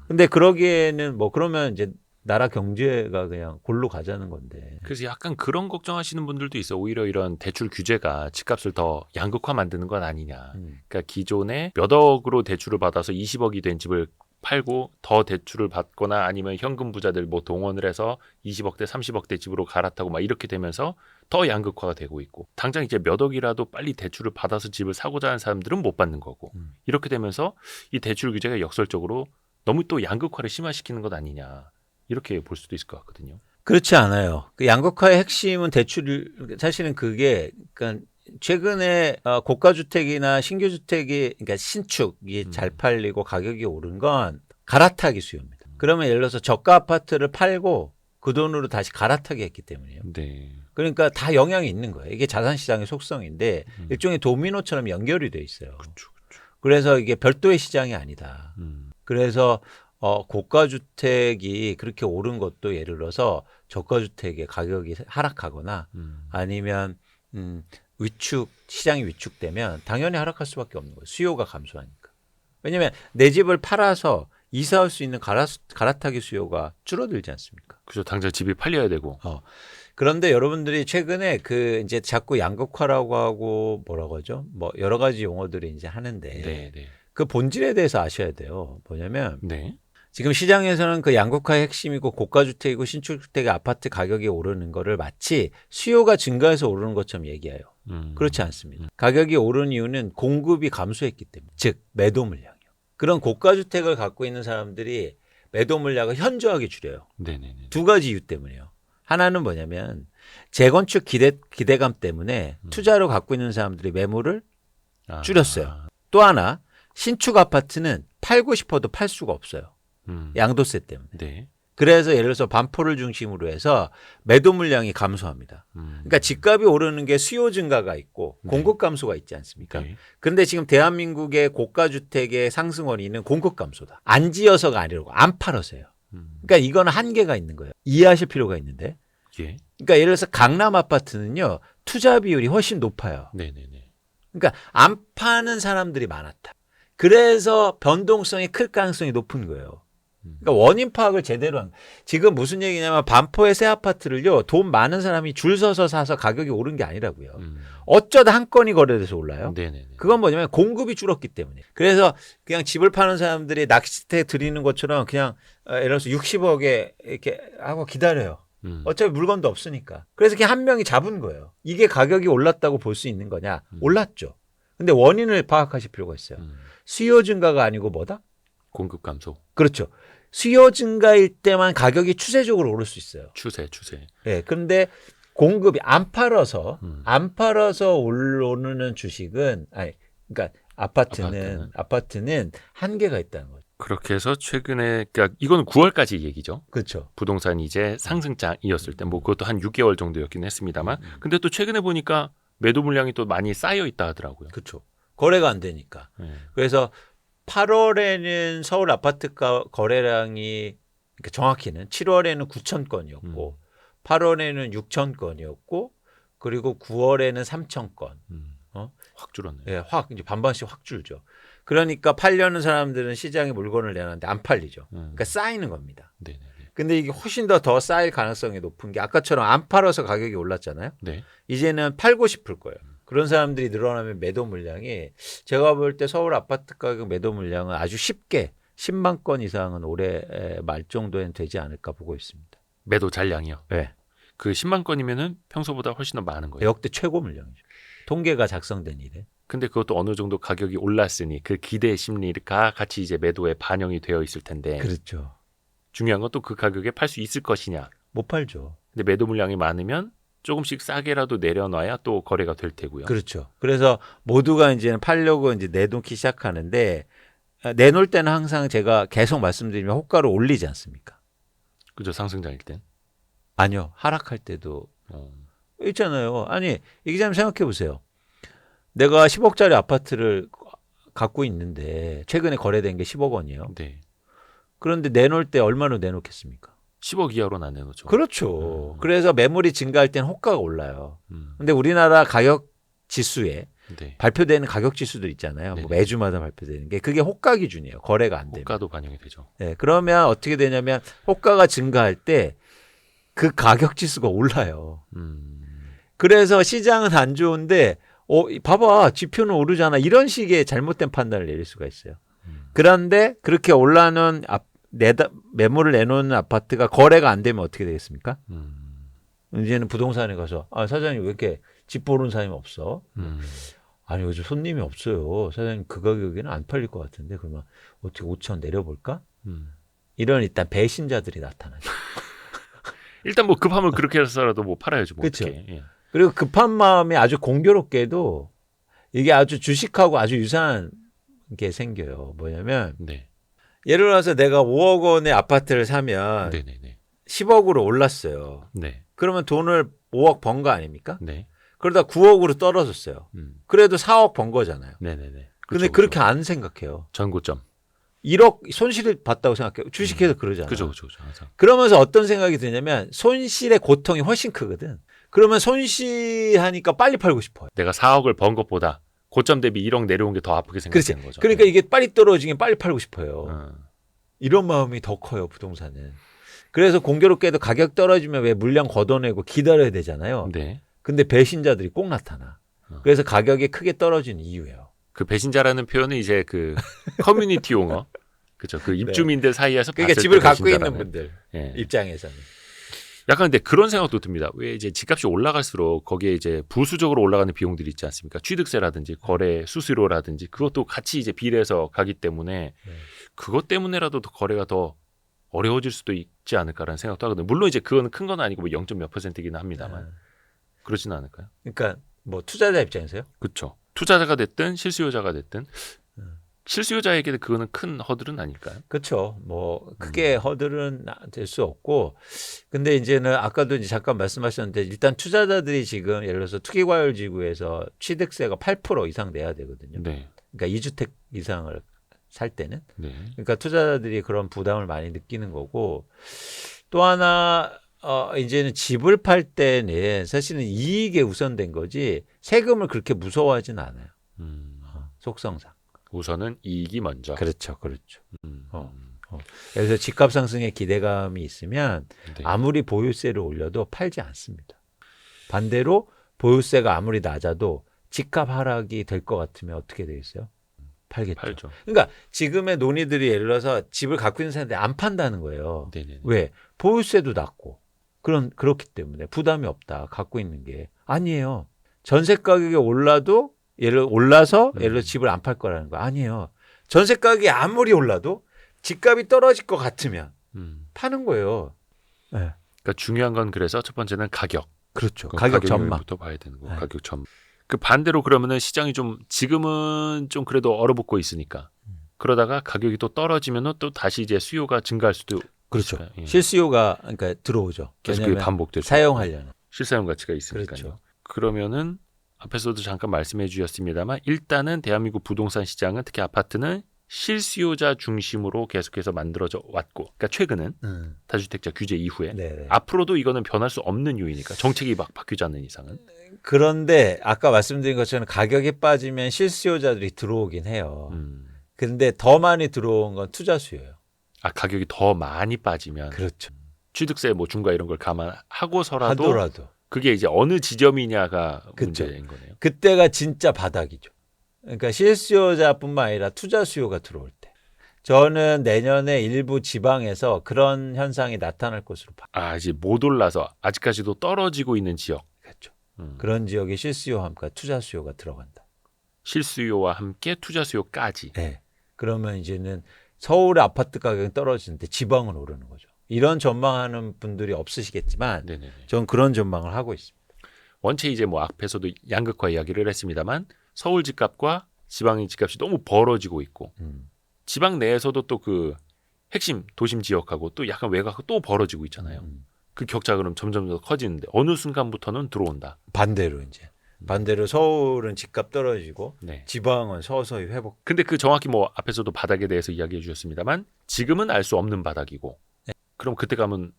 근데 그러기에는 뭐 그러면 이제 나라 경제가 그냥 골로 가자는 건데. 그래서 약간 그런 걱정하시는 분들도 있어. 오히려 이런 대출 규제가 집값을 더 양극화 만드는 건 아니냐. 그러니까 기존에 몇 억으로 대출을 받아서 20억이 된 집을 팔고 더 대출을 받거나 아니면 현금 부자들 뭐 동원을 해서 20억대, 30억대 집으로 갈아타고 막 이렇게 되면서 더 양극화가 되고 있고 당장 이제 몇 억이라도 빨리 대출을 받아서 집을 사고자 하는 사람들은 못 받는 거고 이렇게 되면서 이 대출 규제가 역설적으로 너무 또 양극화를 심화시키는 것 아니냐. 이렇게 볼 수도 있을 것 같거든요. 그렇지 않아요. 그 양극화의 핵심은 대출, 사실은 그게, 그러니까 최근에 고가 주택이나 신규 주택이, 그러니까 신축이 잘 팔리고 가격이 오른 건 갈아타기 수요입니다. 그러면 예를 들어서 저가 아파트를 팔고 그 돈으로 다시 갈아타기 했기 때문이에요. 네. 그러니까 다 영향이 있는 거예요. 이게 자산시장의 속성인데 일종의 도미노처럼 연결이 돼 있어요. 그렇죠. 그래서 이게 별도의 시장이 아니다. 그래서 고가 주택이 그렇게 오른 것도 예를 들어서 저가 주택의 가격이 하락하거나 아니면 시장이 위축되면 당연히 하락할 수밖에 없는 거예요. 수요가 감소하니까. 왜냐하면 내 집을 팔아서 이사할 수 있는 갈아타기 수요가 줄어들지 않습니까? 그죠. 당장 집이 팔려야 되고. 그런데 여러분들이 최근에 이제 자꾸 양극화라고 하고 뭐라고 하죠? 뭐 여러 가지 용어들이 이제 하는데 네. 그 본질에 대해서 아셔야 돼요. 뭐냐면 네. 지금 시장에서는 그 양극화의 핵심이고 고가주택이고 신축주택의 아파트 가격이 오르는 거를 마치 수요가 증가해서 오르는 것처럼 얘기해요. 그렇지 않습니다. 가격이 오른 이유는 공급이 감소했기 때문에, 즉 매도 물량이요. 그런 고가주택을 갖고 있는 사람들이 매도 물량을 현저하게 줄여요. 네네네. 두 가지 이유 때문이에요. 하나는 뭐냐면 재건축 기대감 때문에 투자로 갖고 있는 사람들이 매물을 줄였어요. 또 하나 신축 아파트는 팔고 싶어도 팔 수가 없어요. 양도세 때문에. 네. 그래서 예를 들어서 반포를 중심으로 해서 매도 물량이 감소합니다. 그러니까 집값이 오르는 게 수요 증가가 있고 공급 감소가 있지 않습니까? 네. 그런데 지금 대한민국의 고가 주택의 상승 원인은 공급 감소다. 안 지어서가 아니고 안 팔아서요. 그러니까 이거는 한계가 있는 거예요. 이해하실 필요가 있는데. 예. 그러니까 예를 들어서 강남 아파트는요. 투자 비율이 훨씬 높아요. 네네네. 그러니까 안 파는 사람들이 많았다. 그래서 변동성이 클 가능성이 높은 거예요. 그러니까 원인 파악을 제대로 한. 지금 무슨 얘기냐면 반포의 새 아파트를요. 돈 많은 사람이 줄 서서 사서 가격이 오른 게 아니라고요. 어쩌다 한 건이 거래돼서 올라요. 네네네. 그건 뭐냐면 공급이 줄었기 때문에. 그래서 그냥 집을 파는 사람들이 낚시태 드리는 것처럼 그냥 예를 들어서 60억에 이렇게 하고 기다려요. 어차피 물건도 없으니까. 그래서 그냥 한 명이 잡은 거예요. 이게 가격이 올랐다고 볼 수 있는 거냐? 올랐죠. 근데 원인을 파악하실 필요가 있어요. 수요 증가가 아니고 뭐다? 공급 감소. 그렇죠. 수요 증가일 때만 가격이 추세적으로 오를 수 있어요. 추세. 예. 그런데 공급이 안 팔아서 오르는 주식은 그러니까 아파트는 한계가 있다는 거죠. 그렇게 해서 최근에 그러니까 이거는 9월까지 얘기죠. 그렇죠. 부동산이 이제 상승장이었을 때 뭐 그것도 한 6개월 정도였긴 했습니다만 근데 또 최근에 보니까 매도 물량이 또 많이 쌓여 있다 하더라고요. 그렇죠. 거래가 안 되니까. 네. 그래서 8월에는 서울 아파트 거래량이 그러니까 정확히는 7월에는 9천 건이었고 8월에는 6천 건이었고 그리고 9월에는 3천 건. 확 줄었네. 예, 이제 반반씩 확 줄죠. 그러니까 팔려는 사람들은 시장에 물건을 내놨는데 안 팔리죠. 그러니까 쌓이는 겁니다. 네네네. 근데 이게 훨씬 더 쌓일 가능성이 높은 게 아까처럼 안 팔아서 가격이 올랐잖아요. 네. 이제는 팔고 싶을 거예요. 그런 사람들이 늘어나면 매도 물량이 제가 볼 때 서울 아파트 가격 매도 물량은 아주 쉽게 10만 건 이상은 올해 말 정도엔 되지 않을까 보고 있습니다. 매도 잔량이요. 네. 그 10만 건이면은 평소보다 훨씬 더 많은 거예요. 역대 최고 물량이죠. 통계가 작성된 이래. 근데 그것도 어느 정도 가격이 올랐으니 그 기대 심리가 같이 이제 매도에 반영이 되어 있을 텐데 그렇죠. 중요한 건 또 그 가격에 팔 수 있을 것이냐. 못 팔죠. 근데 매도 물량이 많으면 조금씩 싸게라도 내려놔야 또 거래가 될 테고요. 그렇죠. 그래서 모두가 이제는 팔려고 이제 내놓기 시작하는데 내놓을 때는 항상 제가 계속 말씀드리면 호가를 올리지 않습니까? 그죠, 상승장일 땐. 아니요. 하락할 때도 있잖아요. 아니, 이 기자님 생각해 보세요. 내가 10억짜리 아파트를 갖고 있는데 최근에 거래된 게 10억 원이에요. 네. 그런데 내놓을 때 얼마로 내놓겠습니까? 10억 이하로는 안 내놓죠. 그렇죠. 그래서 매물이 증가할 때는 호가가 올라요. 근데 우리나라 가격 지수에 네. 발표되는 가격 지수들 있잖아요. 뭐 매주마다 발표되는 게 그게 호가 기준이에요. 거래가 안 되면. 호가도 반영이 되죠. 네, 그러면 어떻게 되냐면 호가가 증가할 때 그 가격 지수가 올라요. 그래서 시장은 안 좋은데 봐봐 지표는 오르잖아. 이런 식의 잘못된 판단을 내릴 수가 있어요. 그런데 그렇게 올라는 매물을 내놓는 아파트가 거래가 안 되면 어떻게 되겠습니까? 이제는 부동산에 가서 사장님 왜 이렇게 집 보는 사람이 없어? 아니 요즘 손님이 없어요. 사장님 그 가격에는 안 팔릴 것 같은데 그러면 어떻게 5천 내려볼까? 이런 일단 배신자들이 나타나죠. 일단 뭐 급하면 그렇게 해서라도 뭐 팔아야죠. 뭐 그렇죠. 어떻게. 그리고 급한 마음이 아주 공교롭게도 이게 아주 주식하고 아주 유사한 게 생겨요. 뭐냐면 네. 예를 들어서 내가 5억 원의 아파트를 사면 네네네. 10억으로 올랐어요. 네. 그러면 돈을 5억 번 거 아닙니까? 네. 그러다 9억으로 떨어졌어요. 그래도 4억 번 거잖아요. 네네네. 근데 그렇게 안 생각해요. 전고점. 1억 손실을 봤다고 생각해요. 주식해서 그러잖아요. 그죠. 항상. 그러면서 어떤 생각이 드냐면 손실의 고통이 훨씬 크거든. 그러면 손실하니까 빨리 팔고 싶어요. 내가 4억을 번 것보다 고점 대비 1억 내려온 게 더 아프게 생각되는 거죠. 그러니까 이게 빨리 떨어지긴 빨리 팔고 싶어요. 이런 마음이 더 커요, 부동산은. 그래서 공교롭게도 가격 떨어지면 왜 물량 걷어내고 기다려야 되잖아요. 네. 근데 배신자들이 꼭 나타나. 그래서 가격이 크게 떨어지는 이유예요. 그 배신자라는 표현은 이제 그 커뮤니티 용어. 그죠. 그 입주민들 사이에서 그러니까 봤을 집을 때 갖고 배신자라는. 있는 분들 예. 입장에서는. 약간 근데 그런 생각도 듭니다. 왜 이제 집값이 올라갈수록 거기에 이제 부수적으로 올라가는 비용들이 있지 않습니까? 취득세라든지 거래 수수료라든지 그것도 같이 이제 비례해서 가기 때문에 그것 때문에라도 더 거래가 더 어려워질 수도 있지 않을까라는 생각도 하거든요. 물론 이제 그거는 큰 건 아니고 뭐 0. 몇 %이긴 합니다만 그러지는 않을까요? 그러니까 뭐 투자자 입장에서요? 그렇죠. 투자자가 됐든 실수요자가 됐든 실수요자에게는 그거는 큰 허들은 아닐까요? 그렇죠. 뭐 크게 허들은 될 수 없고, 근데 이제는 아까도 이제 잠깐 말씀하셨는데 일단 투자자들이 지금 예를 들어서 투기과열지구에서 취득세가 8% 이상 내야 되거든요. 네. 그러니까 2주택 이상을 살 때는. 네. 그러니까 투자자들이 그런 부담을 많이 느끼는 거고, 또 하나 이제는 집을 팔 때는 사실은 이익에 우선된 거지 세금을 그렇게 무서워하진 않아요. 속성상. 우선은 이익이 먼저. 그렇죠, 그렇죠. 음. 그래서 집값 상승에 기대감이 있으면 네. 아무리 보유세를 올려도 팔지 않습니다. 반대로 보유세가 아무리 낮아도 집값 하락이 될 것 같으면 어떻게 되겠어요? 팔겠죠. 팔죠. 그러니까 지금의 논의들이 예를 들어서 집을 갖고 있는 사람들이 안 판다는 거예요. 네네. 왜? 보유세도 낮고 그렇기 때문에 부담이 없다. 갖고 있는 게 아니에요. 전세 가격이 올라서 예를 들어 집을 안 팔 거라는 거 아니에요. 전세 가격이 아무리 올라도 집값이 떨어질 것 같으면 파는 거예요. 네. 그러니까 중요한 건 그래서 첫 번째는 가격. 그렇죠. 가격 전망. 부터 봐야 되는 거. 네. 가격 전망. 그 반대로 그러면은 시장이 좀 지금은 좀 그래도 얼어붙고 있으니까 그러다가 가격이 또 떨어지면은 또 다시 이제 수요가 증가할 수도 그렇죠. 있을까요? 예. 실수요가 그러니까 들어오죠. 계속 그게 왜냐하면 반복될 수 사용하려는. 실사용 가치가 있으니까요. 그렇죠. 그러면은 앞에서도 잠깐 말씀해 주셨습니다만 일단은 대한민국 부동산 시장은 특히 아파트는 실수요자 중심으로 계속해서 만들어져 왔고, 그러니까 최근은 다주택자 규제 이후에 네네. 앞으로도 이거는 변할 수 없는 요인이니까 정책이 막 바뀌지 않는 이상은. 그런데 아까 말씀드린 것처럼 가격이 빠지면 실수요자들이 들어오긴 해요. 근데 더 많이 들어온 건 투자 수요예요. 아, 가격이 더 많이 빠지면 그렇죠. 취득세 뭐 중과 이런 걸 감안하고서라도 하더라도 그게 이제 어느 지점이냐가 그쵸. 문제인 거네요. 그때가 진짜 바닥이죠. 그러니까 실수요자뿐만 아니라 투자 수요가 들어올 때. 저는 내년에 일부 지방에서 그런 현상이 나타날 것으로 봐요. 아, 이제 못 올라서 아직까지도 떨어지고 있는 지역. 그렇죠. 그런 지역에 실수요와 함께 투자 수요가 들어간다. 실수요와 함께 투자 수요까지. 네. 그러면 이제는 서울의 아파트 가격이 떨어지는데 지방은 오르는 거죠. 이런 전망하는 분들이 없으시겠지만 네네네. 저는 그런 전망을 하고 있습니다. 원체 이제 뭐 앞에서도 양극화 이야기를 했습니다만 서울 집값과 지방의 집값이 너무 벌어지고 있고 지방 내에서도 또 그 핵심 도심 지역하고 또 약간 외곽하고 또 벌어지고 있잖아요. 그 격차가 그럼 점점 더 커지는데 어느 순간부터는 들어온다. 반대로 이제 반대로 서울은 집값 떨어지고 네. 지방은 서서히 회복. 근데 그 정확히 뭐 앞에서도 바닥에 대해서 이야기해 주셨습니다만 지금은 알 수 없는 바닥이고 그럼 그때 가면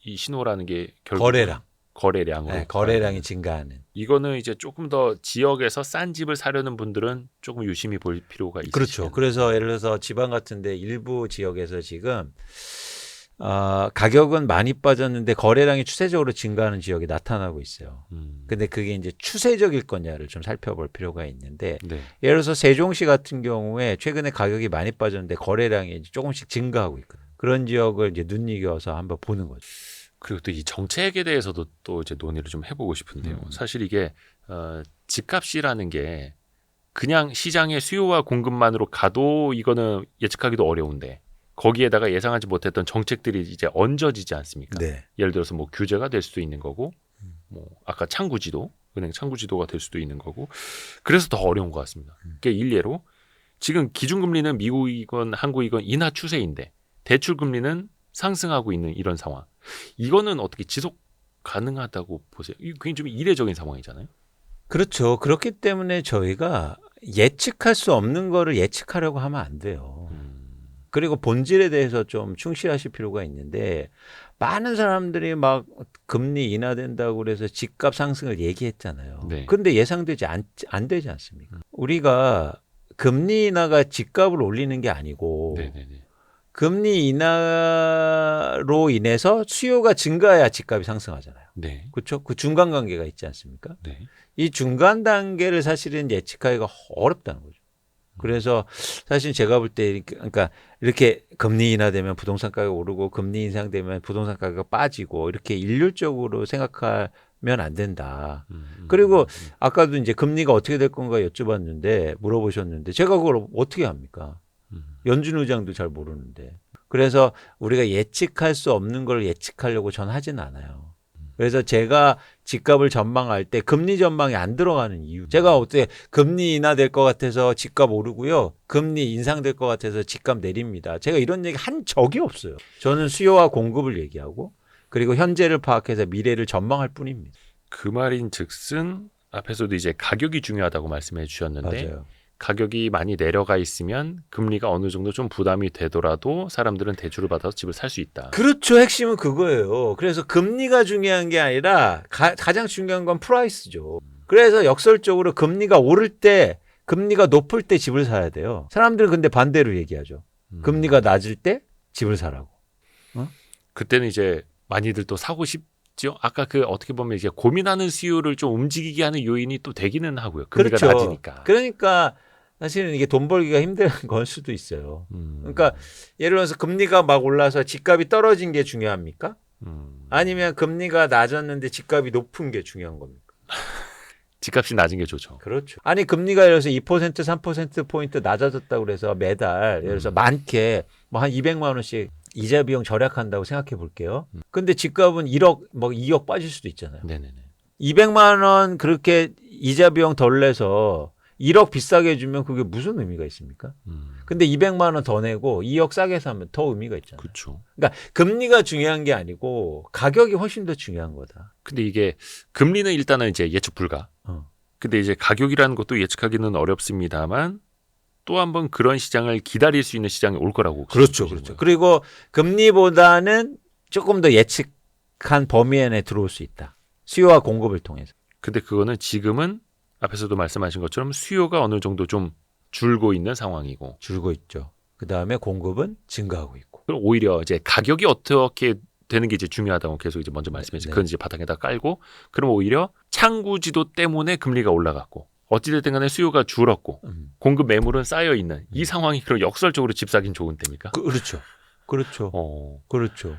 이 신호라는 게 결국 거래량으로 네, 거래량이 증가하는. 이거는 이제 조금 더 지역에서 싼 집을 사려는 분들은 조금 유심히 볼 필요가 있으시죠. 그렇죠. 그래서 예를 들어서 지방 같은데 일부 지역에서 지금 가격은 많이 빠졌는데 거래량이 추세적으로 증가하는 지역이 나타나고 있어요. 근데 그게 이제 추세적일 거냐를 좀 살펴볼 필요가 있는데 네. 예를 들어서 세종시 같은 경우에 최근에 가격이 많이 빠졌는데 거래량이 이제 조금씩 증가하고 있거든요. 그런 지역을 이제 눈여겨서 한번 보는 거죠. 그리고 또 이 정책에 대해서도 또 이제 논의를 좀 해보고 싶은데요. 사실 이게 집값이라는 게 그냥 시장의 수요와 공급만으로 가도 이거는 예측하기도 어려운데 거기에다가 예상하지 못했던 정책들이 이제 얹어지지 않습니까? 네. 예를 들어서 뭐 규제가 될 수도 있는 거고, 뭐 아까 창구지도 은행 창구지도가 될 수도 있는 거고, 그래서 더 어려운 것 같습니다. 그게 일례로 지금 기준금리는 미국이건 한국이건 인하 추세인데 대출 금리는 상승하고 있는 이런 상황. 이거는 어떻게 지속 가능하다고 보세요? 이게 굉장히 좀 이례적인 상황이잖아요. 그렇죠. 그렇기 때문에 저희가 예측할 수 없는 거를 예측하려고 하면 안 돼요. 그리고 본질에 대해서 좀 충실하실 필요가 있는데 많은 사람들이 막 금리 인하된다고 그래서 집값 상승을 얘기했잖아요. 네. 그런데 예상되지 안 되지 않습니까? 우리가 금리 인하가 집값을 올리는 게 아니고 네네네. 금리 인하로 인해서 수요가 증가해야 집값이 상승하잖아요. 네. 그렇죠? 그 중간 관계가 있지 않습니까? 네. 이 중간 단계를 사실은 예측하기가 어렵다는 거죠. 그래서 사실 제가 볼 때 그러니까 이렇게 금리 인하되면 부동산 가격 오르고 금리 인상되면 부동산 가격 빠지고 이렇게 일률적으로 생각하면 안 된다. 그리고 아까도 이제 금리가 어떻게 될 건가 여쭤봤는데 물어보셨는데 제가 그걸 어떻게 합니까? 연준 의장도 잘 모르는데. 그래서 우리가 예측할 수 없는 걸 예측하려고 전 하진 않아요. 그래서 제가 집값을 전망할 때 금리 전망이 안 들어가는 이유. 제가 어때 금리 인하될 것 같아서 집값 오르고요. 금리 인상될 것 같아서 집값 내립니다. 제가 이런 얘기 한 적이 없어요. 저는 수요와 공급을 얘기하고 그리고 현재를 파악해서 미래를 전망할 뿐입니다. 그 말인즉슨 앞에서도 이제 가격이 중요하다고 말씀해 주셨는데 맞아요. 가격이 많이 내려가 있으면 금리가 어느 정도 좀 부담이 되더라도 사람들은 대출을 받아서 집을 살 수 있다. 그렇죠. 핵심은 그거예요. 그래서 금리가 중요한 게 아니라 가장 중요한 건 프라이스죠. 그래서 역설적으로 금리가 오를 때, 금리가 높을 때 집을 사야 돼요. 사람들은 근데 반대로 얘기하죠. 금리가 낮을 때 집을 사라고. 그때는 이제 많이들 또 사고 싶죠. 아까 그 어떻게 보면 이제 고민하는 수요를 좀 움직이게 하는 요인이 또 되기는 하고요. 금리가 그렇죠. 낮으니까. 그러니까 사실은 이게 돈 벌기가 힘든 걸 수도 있어요. 그러니까 예를 들어서 금리가 막 올라서 집값이 떨어진 게 중요합니까? 아니면 금리가 낮았는데 집값이 높은 게 중요한 겁니까? 집값이 낮은 게 좋죠. 그렇죠. 아니 금리가 예를 들어서 2% 3%포인트 낮아졌다고 그래서 매달 예를 들어서 많게 뭐 한 200만 원씩 이자 비용 절약한다고 생각해 볼게요. 근데 집값은 1억 뭐 2억 빠질 수도 있잖아요. 네네네. 200만 원 그렇게 이자 비용 덜 내서 1억 비싸게 주면 그게 무슨 의미가 있습니까? 근데 200만 원 더 내고 2억 싸게 사면 더 의미가 있잖아요. 그렇죠. 그러니까 금리가 중요한 게 아니고 가격이 훨씬 더 중요한 거다. 근데 이게 금리는 일단은 이제 예측 불가. 근데 이제 가격이라는 것도 예측하기는 어렵습니다만 또 한 번 그런 시장을 기다릴 수 있는 시장이 올 거라고. 그렇죠. 그렇죠. 그리고 금리보다는 조금 더 예측한 범위 안에 들어올 수 있다. 수요와 공급을 통해서. 근데 그거는 지금은 앞에서도 말씀하신 것처럼 수요가 어느 정도 좀 줄고 있는 상황이고 줄고 있죠. 그다음에 공급은 증가하고 있고. 그럼 오히려 이제 가격이 어떻게 되는 게 이제 중요하다고 계속 이제 먼저 말씀해 주세요. 네. 그건 이제 바닥에다 깔고 그럼 오히려 창구지도 때문에 금리가 올라갔고 어찌됐든 간에 수요가 줄었고 공급 매물은 쌓여 있는 이 상황이 그럼 역설적으로 집 사긴 좋은 때입니까? 그렇죠. 그렇죠. 어. 그렇죠.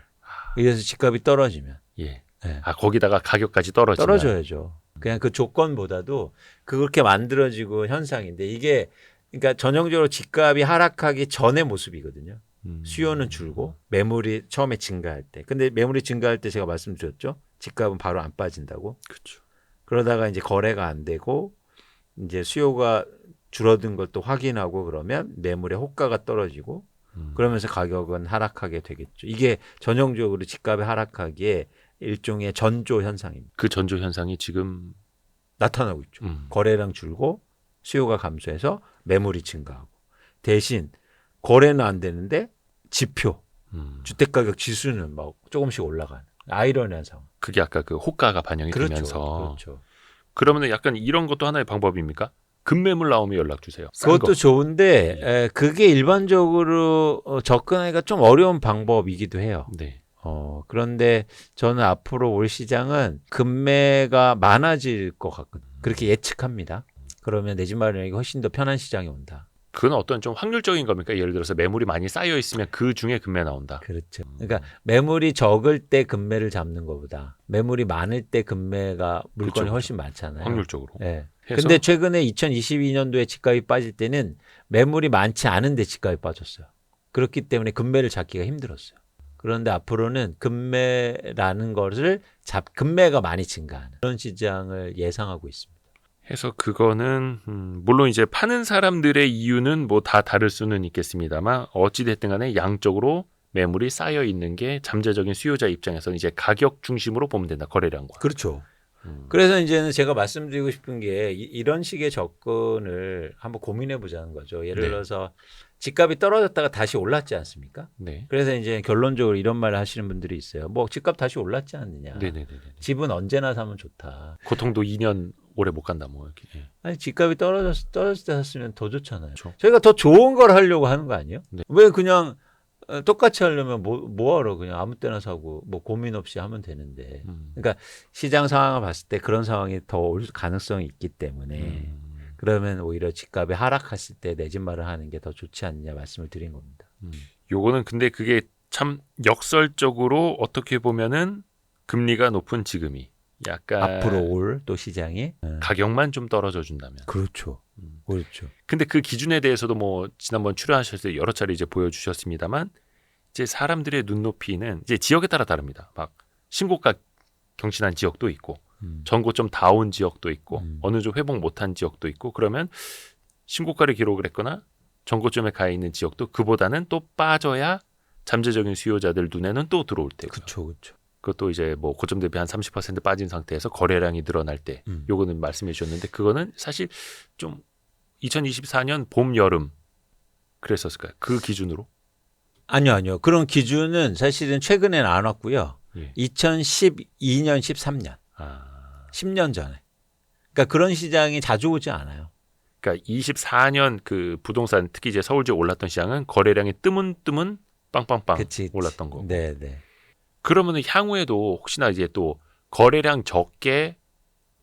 이래서 집값이 떨어지면 예. 네. 아 거기다가 가격까지 떨어지면 떨어져야죠. 그냥 그 조건보다도 그렇게 만들어지고 현상인데 이게 그러니까 전형적으로 집값이 하락하기 전의 모습이거든요. 수요는 줄고 매물이 처음에 증가할 때. 근데 매물이 증가할 때 제가 말씀드렸죠. 집값은 바로 안 빠진다고. 그렇죠. 그러다가 이제 거래가 안 되고 이제 수요가 줄어든 걸 또 확인하고 그러면 매물의 호가가 떨어지고 그러면서 가격은 하락하게 되겠죠. 이게 전형적으로 집값이 하락하기에 일종의 전조 현상입니다. 그 전조 현상이 지금 나타나고 있죠. 거래량 줄고 수요가 감소해서 매물이 증가하고 대신 거래는 안 되는데 지표 주택가격 지수는 막 조금씩 올라가는 아이러니한 상황. 그게 아까 그 호가가 반영이 그렇죠. 되면서 그렇죠. 그러면 약간 이런 것도 하나의 방법입니까? 급매물 나오면 연락 주세요. 싼 그것도 거. 좋은데 그게 일반적으로 접근하기가 좀 어려운 방법이기도 해요. 네. 그런데 저는 앞으로 올 시장은 금매가 많아질 것 같거든요. 그렇게 예측합니다. 그러면 내 집 마련하기 훨씬 더 편한 시장이 온다. 그건 어떤 좀 확률적인 겁니까? 예를 들어서 매물이 많이 쌓여 있으면 그 중에 급매 나온다. 그렇죠. 그러니까 매물이 적을 때 금매를 잡는 것보다 매물이 많을 때 금매가 물건이 그렇죠, 훨씬 많잖아요. 확률적으로. 네. 해서 근데 최근에 2022년도에 집값이 빠질 때는 매물이 많지 않은데 집값이 빠졌어요. 그렇기 때문에 금매를 잡기가 힘들었어요. 그런데 앞으로는 금매라는 것을 금매가 많이 증가하는 그런 시장을 예상하고 있습니다. 해서 그거는 물론 이제 파는 사람들의 이유는 뭐 다 다를 수는 있겠습니다만 어찌 됐든 간에 양적으로 매물이 쌓여 있는 게 잠재적인 수요자 입장에서는 이제 가격 중심으로 보면 된다. 거래량과. 그렇죠. 그래서 이제는 제가 말씀드리고 싶은 게 이런 식의 접근을 한번 고민해 보자는 거죠. 예를 네. 들어서 집값이 떨어졌다가 다시 올랐지 않습니까? 네. 그래서 이제 결론적으로 이런 말을 하시는 분들이 있어요. 뭐 집값 다시 올랐지 않느냐. 네네네. 집은 언제나 사면 좋다. 고통도 2년 오래 못 간다 뭐 이렇게. 예. 아니 집값이 떨어질 때 샀으면 더 좋잖아요. 그렇죠. 저희가 더 좋은 걸 하려고 하는 거 아니에요? 네. 왜 그냥 똑같이 하려면 뭐하러 그냥 아무 때나 사고 뭐 고민 없이 하면 되는데. 그러니까 시장 상황을 봤을 때 그런 상황이 더 올 가능성이 있기 때문에 그러면 오히려 집값이 하락했을 때 내 집 마련하는 게 더 좋지 않느냐 말씀을 드린 겁니다. 요거는 근데 그게 참 역설적으로 어떻게 보면은 금리가 높은 지금이 약간 앞으로 올 또 시장이 가격만 좀 떨어져 준다면. 그렇죠. 그렇죠. 근데 그 기준에 대해서도 뭐 지난번 출연하셨을 때 여러 차례 이제 보여주셨습니다만 이제 사람들의 눈높이는 이제 지역에 따라 다릅니다. 막 신고가 경신한 지역도 있고 전고 좀 다 온 지역도 있고 어느 좀 회복 못한 지역도 있고 그러면 신고가를 기록을 했거나 전고점에 가 있는 지역도 그보다는 또 빠져야 잠재적인 수요자들 눈에는 또 들어올 테고요. 그렇죠. 그것도 이제 뭐 고점 대비 한 30% 빠진 상태에서 거래량이 늘어날 때 요거는 말씀해 주셨는데 그거는 사실 좀 2024년 봄 여름 그랬었을까요? 그 기준으로? 아니요. 그런 기준은 사실은 최근에는 안 왔고요. 예. 2012년, 13년, 10년 전에. 그러니까 그런 시장이 자주 오지 않아요. 그러니까 24년 그 부동산 특히 이제 서울 지역 올랐던 시장은 거래량이 뜨문 빵빵빵 그치. 올랐던 거고. 네. 그러면은 향후에도 혹시나 이제 또 거래량 적게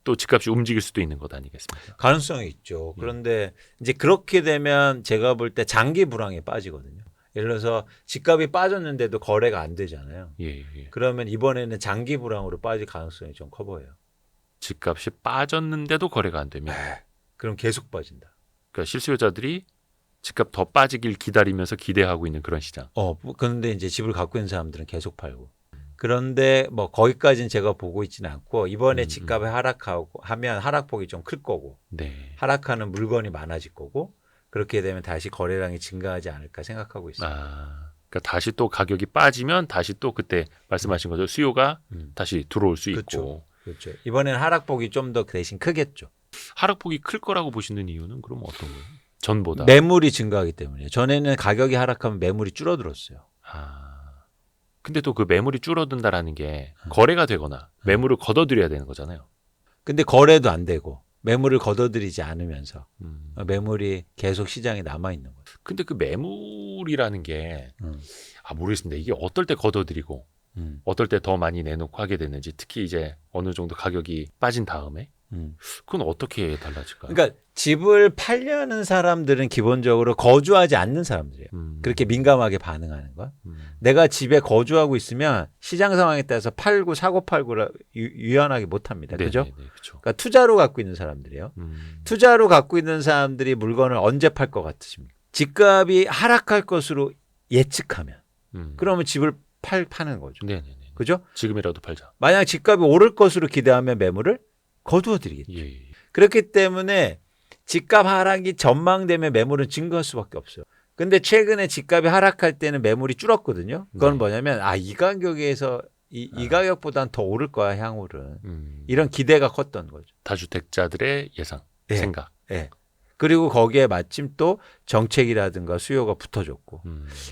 또 집값이 움직일 수도 있는 것 아니겠습니까? 가능성이 있죠. 그런데 이제 그렇게 되면 제가 볼 때 장기 불황에 빠지거든요. 예를 들어서 집값이 빠졌는데도 거래가 안 되잖아요. 예. 그러면 이번에는 장기 불황으로 빠질 가능성이 좀 커 보여요. 집값이 빠졌는데도 거래가 안 되면 그럼 계속 빠진다. 그러니까 실수요자들이 집값 더 빠지길 기다리면서 기대하고 있는 그런 시장. 그런데 이제 집을 갖고 있는 사람들은 계속 팔고. 그런데 뭐 거기까지는 제가 보고 있지는 않고 이번에 집값이 하락하고 하면 하락폭이 좀 클 거고 네. 하락하는 물건이 많아질 거고 그렇게 되면 다시 거래량이 증가하지 않을까 생각하고 있습니다. 그러니까 다시 또 가격이 빠지면 다시 또 그때 말씀하신 거죠. 수요가 다시 들어올 수 있고. 그렇죠. 이번에는 하락폭이 좀 더 대신 크겠죠. 하락폭이 클 거라고 보시는 이유는 그럼 어떤 거예요? 전보다. 매물이 증가하기 때문이에요. 전에는 가격이 하락하면 매물이 줄어들었어요. 근데 또 그 매물이 줄어든다라는 게 거래가 되거나 매물을 걷어들여야 되는 거잖아요. 근데 거래도 안 되고 매물을 걷어들이지 않으면서 매물이 계속 시장에 남아 있는 거죠. 근데 그 매물이라는 게 모르겠습니다. 이게 어떨 때 걷어들이고 어떨 때 더 많이 내놓고 하게 되는지 특히 이제 어느 정도 가격이 빠진 다음에 그건 어떻게 달라질까요? 그러니까 집을 팔려는 사람들은 기본적으로 거주하지 않는 사람들이에요. 그렇게 민감하게 반응하는 건. 내가 집에 거주하고 있으면 시장 상황에 따라서 팔고 사고 팔고를 유연하게 못합니다. 그죠? 그렇죠. 그러니까 투자로 갖고 있는 사람들이에요. 투자로 갖고 있는 사람들이 물건을 언제 팔 것 같으십니까? 집값이 하락할 것으로 예측하면 그러면 집을 파는 거죠. 네네네. 그죠? 지금이라도 팔자. 만약 집값이 오를 것으로 기대하면 매물을 거두어드리겠죠. 예. 그렇기 때문에 집값 하락이 전망되면 매물은 증가할 수밖에 없어요. 근데 최근에 집값이 하락할 때는 매물이 줄었거든요. 그건 뭐냐면 이 가격에서 이 가격보다는 더 오를 거야 향후는. 이런 기대가 컸던 거죠. 다주택자들의 예상, 생각. 네. 그리고 거기에 마침 또 정책이라든가 수요가 붙어줬고.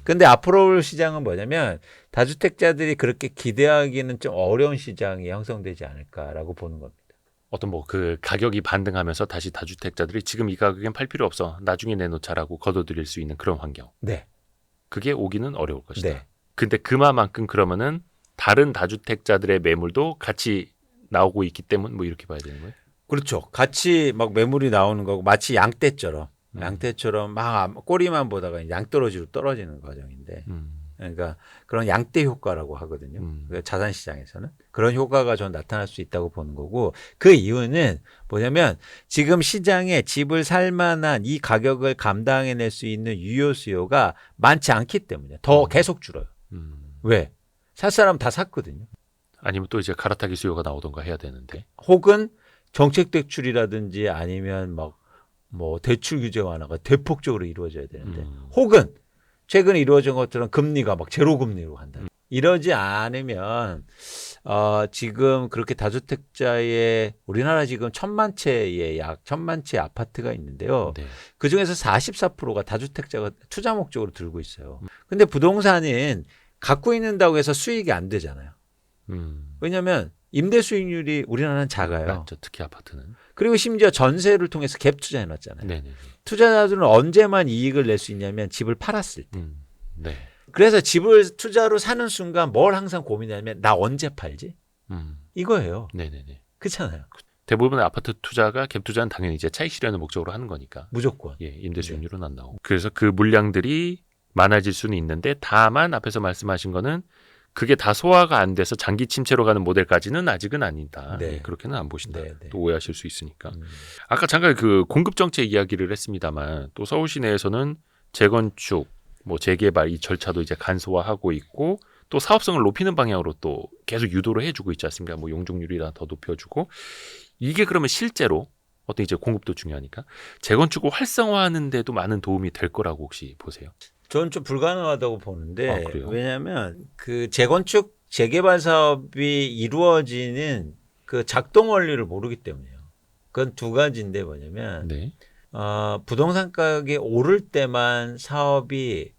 근데 앞으로 올 시장은 뭐냐면 다주택자들이 그렇게 기대하기는 좀 어려운 시장이 형성되지 않을까라고 보는 겁니다. 어떤 뭐 그 가격이 반등하면서 다시 다주택자들이 지금 이 가격엔 팔 필요 없어. 나중에 내놓자라고 걷어들일 수 있는 그런 환경. 네. 그게 오기는 어려울 것이다. 네. 근데 그만큼 그러면은 다른 다주택자들의 매물도 같이 나오고 있기 때문 뭐 이렇게 봐야 되는 거예요? 그렇죠. 같이 막 매물이 나오는 거고 마치 양떼처럼 막 꼬리만 보다가 양떨어지로 떨어지는 과정인데 그러니까 그런 양떼 효과라고 하거든요. 그러니까 자산 시장에서는 그런 효과가 전 나타날 수 있다고 보는 거고 그 이유는 뭐냐면 지금 시장에 집을 살 만한 이 가격을 감당해낼 수 있는 유효 수요가 많지 않기 때문에 더 계속 줄어요. 왜? 살 사람 다 샀거든요. 아니면 또 이제 갈아타기 수요가 나오던가 해야 되는데. 혹은 정책 대출이라든지 아니면 뭐 대출 규제 완화가 대폭적으로 이루어져야 되는데 혹은 최근에 이루어진 것처럼 금리가 막 제로 금리로 간다. 이러지 않으면 지금 그렇게 다주택자의 우리나라 지금 1,000만 채의 약 1,000만 채 아파트가 있는데요. 네. 그중에서 44%가 다주택자가 투자 목적으로 들고 있어요. 근데 부동산은 갖고 있는다고 해서 수익이 안 되잖아요. 왜냐하면 임대 수익률이 우리나라는 작아요. 맞죠. 특히 아파트는. 그리고 심지어 전세를 통해서 갭 투자해놨잖아요. 네네. 투자자들은 언제만 이익을 낼 수 있냐면 집을 팔았을 때. 네. 그래서 집을 투자로 사는 순간 뭘 항상 고민하냐면 나 언제 팔지? 이거예요. 네네네. 그렇잖아요. 대부분의 아파트 투자가 갭 투자는 당연히 이제 차익 실현을 목적으로 하는 거니까. 무조건. 예, 임대 수익률은 안 나오고. 그래서 그 물량들이 많아질 수는 있는데 다만 앞에서 말씀하신 거는 그게 다 소화가 안 돼서 장기 침체로 가는 모델까지는 아직은 아니다. 네. 예, 그렇게는 안 보신다. 네, 네. 또 오해하실 수 있으니까. 아까 잠깐 그 공급 정책 이야기를 했습니다만 또 서울 시내에서는 재건축, 뭐 재개발 이 절차도 이제 간소화하고 있고 또 사업성을 높이는 방향으로 또 계속 유도를 해주고 있지 않습니까? 뭐 용적률이나 더 높여주고 이게 그러면 실제로 어떤 이제 공급도 중요하니까 재건축을 활성화하는 데도 많은 도움이 될 거라고 혹시 보세요? 저는 좀 불가능하다고 보는데 아, 그래요? 왜냐하면 그 재건축 재개발 사업이 이루어지는 그 작동 원리를 모르기 때문이에요. 그건 두 가지인데 뭐냐면 네. 부동산 가격이 오를 때만 사업이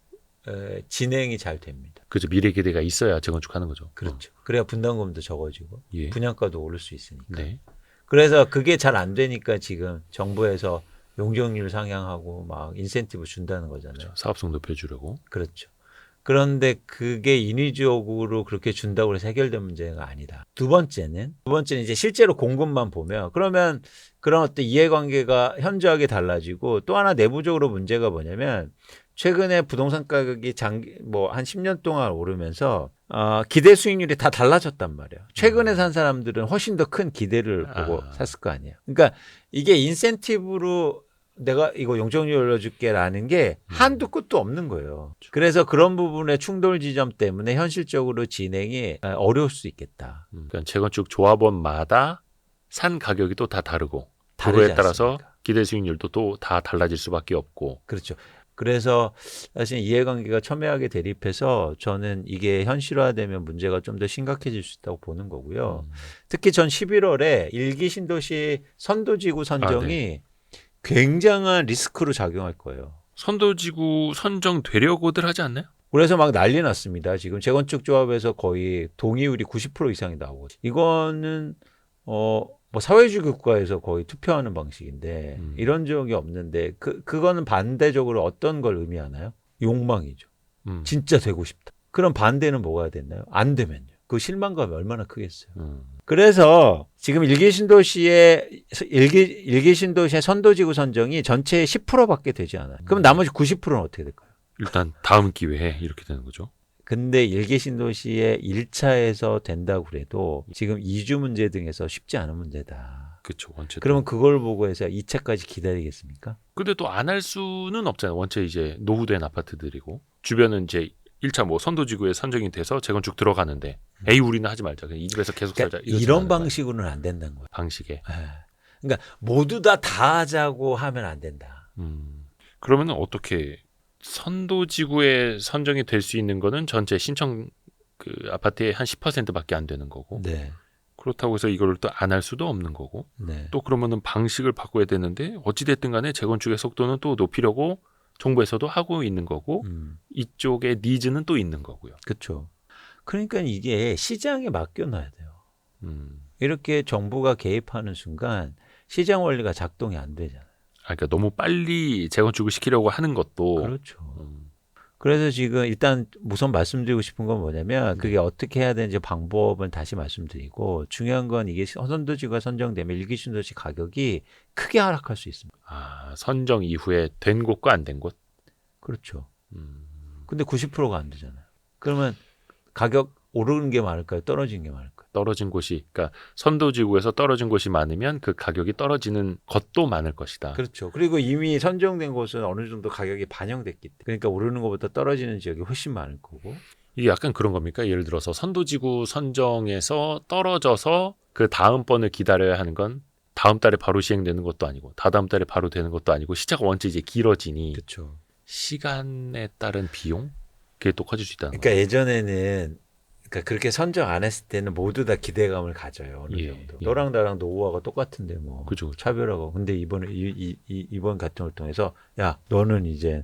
진행이 잘 됩니다. 그죠. 미래 기대가 있어야 재건축하는 거죠. 그렇죠. 그래야 분담금도 적어지고 예. 분양가도 오를 수 있으니까. 네. 그래서 그게 잘 안 되니까 지금 정부에서 용적률 상향하고 막 인센티브 준다는 거잖아요. 그렇죠. 사업성 높여주려고. 그렇죠. 그런데 그게 인위적으로 그렇게 준다고 해서 해결된 문제가 아니다. 두 번째는 이제 실제로 공급만 보면 그러면 그런 어떤 이해관계가 현저하게 달라지고 또 하나 내부적으로 문제가 뭐냐면 최근에 부동산 가격이 한 10년 동안 오르면서 기대 수익률이 다 달라졌단 말이에요. 최근에 산 사람들은 훨씬 더 큰 기대를 보고 샀을 거 아니에요. 그러니까 이게 인센티브로 내가 이거 용적률 올려줄게라는 게 한도 끝도 없는 거예요. 그래서 그런 부분의 충돌 지점 때문에 현실적으로 진행이 어려울 수 있겠다. 그러니까 재건축 조합원마다 산 가격이 또 다 다르고 다르지 그거에 따라서 않습니까? 기대 수익률도 또 다 달라질 수밖에 없고. 그렇죠. 그래서 사실 이해관계가 첨예하게 대립해서 저는 이게 현실화되면 문제가 좀 더 심각해질 수 있다고 보는 거고요. 특히 전 11월에 일기 신도시 선도지구 선정이 굉장한 리스크로 작용할 거예요. 선도지구 선정되려고들 하지 않나요? 그래서 막 난리 났습니다. 지금 재건축 조합에서 거의 동의율이 90% 이상이 나오거든요. 이거는 뭐 사회주의 국가에서 거의 투표하는 방식인데 이런 적이 없는데 그거는 반대적으로 어떤 걸 의미하나요? 욕망이죠. 진짜 되고 싶다. 그럼 반대는 뭐가 됐나요? 안 되면요. 그 실망감이 얼마나 크겠어요. 그래서 지금 일기 신도시의 선도지구 선정이 전체의 10%밖에 되지 않아요. 그럼 나머지 90%는 어떻게 될까요? 일단 다음 기회에 이렇게 되는 거죠. 근데 일기 신도시의 1차에서 된다고 그래도 지금 이주 문제 등에서 쉽지 않은 문제다. 그렇죠. 원체. 그러면 그걸 보고 해서 2차까지 기다리겠습니까? 근데 또 안 할 수는 없잖아요. 원체 이제 노후된 아파트들이고 주변은 이제 1차 뭐 선도지구에 선정이 돼서 재건축 들어가는데 에이 우리는 하지 말자. 이 집에서 계속 살자. 그러니까 이런 방식으로는 안 된다는 거예요. 방식에. 그러니까 모두 다 하자고 하면 안 된다. 그러면은 어떻게 선도지구에 선정이 될 수 있는 거는 전체 신청 그 아파트의 한 10%밖에 안 되는 거고. 네. 그렇다고 해서 이거를 또 안 할 수도 없는 거고. 네. 또 그러면은 방식을 바꿔야 되는데 어찌 됐든 간에 재건축의 속도는 또 높이려고 정부에서도 하고 있는 거고 이쪽의 니즈는 또 있는 거고요. 그렇죠. 그러니까 이게 시장에 맡겨놔야 돼요. 이렇게 정부가 개입하는 순간 시장 원리가 작동이 안 되잖아요. 그러니까 너무 빨리 재건축을 시키려고 하는 것도 그렇죠. 그래서 지금 일단 우선 말씀드리고 싶은 건 뭐냐면 그게 어떻게 해야 되는지 방법은 다시 말씀드리고 중요한 건 이게 선도지구가 선정되면 일기 신도시 가격이 크게 하락할 수 있습니다. 선정 이후에 된 곳과 안 된 곳? 그렇죠. 근데 90%가 안 되잖아요. 그러면 가격 오르는 게 많을까요? 떨어지는 게 많을까요? 떨어진 곳이, 그러니까 선도지구에서 떨어진 곳이 많으면 그 가격이 떨어지는 것도 많을 것이다. 그렇죠. 그리고 이미 선정된 곳은 어느 정도 가격이 반영됐기 때문에 그러니까 오르는 것보다 떨어지는 지역이 훨씬 많을 거고. 이게 약간 그런 겁니까? 예를 들어서 선도지구 선정에서 떨어져서 그 다음번을 기다려야 하는 건 다음 달에 바로 시행되는 것도 아니고 다다음 달에 바로 되는 것도 아니고 시차가 원체 이제 길어지니 그렇죠. 시간에 따른 비용? 그게 또 커질 수 있다는 그러니까 예전에는 그렇게 선정 안 했을 때는 모두 다 기대감을 가져요. 어느 정도. 너랑 나랑 노후화가 똑같은데 뭐 그죠. 차별하고. 근데 이번에 이번 같은 걸 통해서 야 너는 이제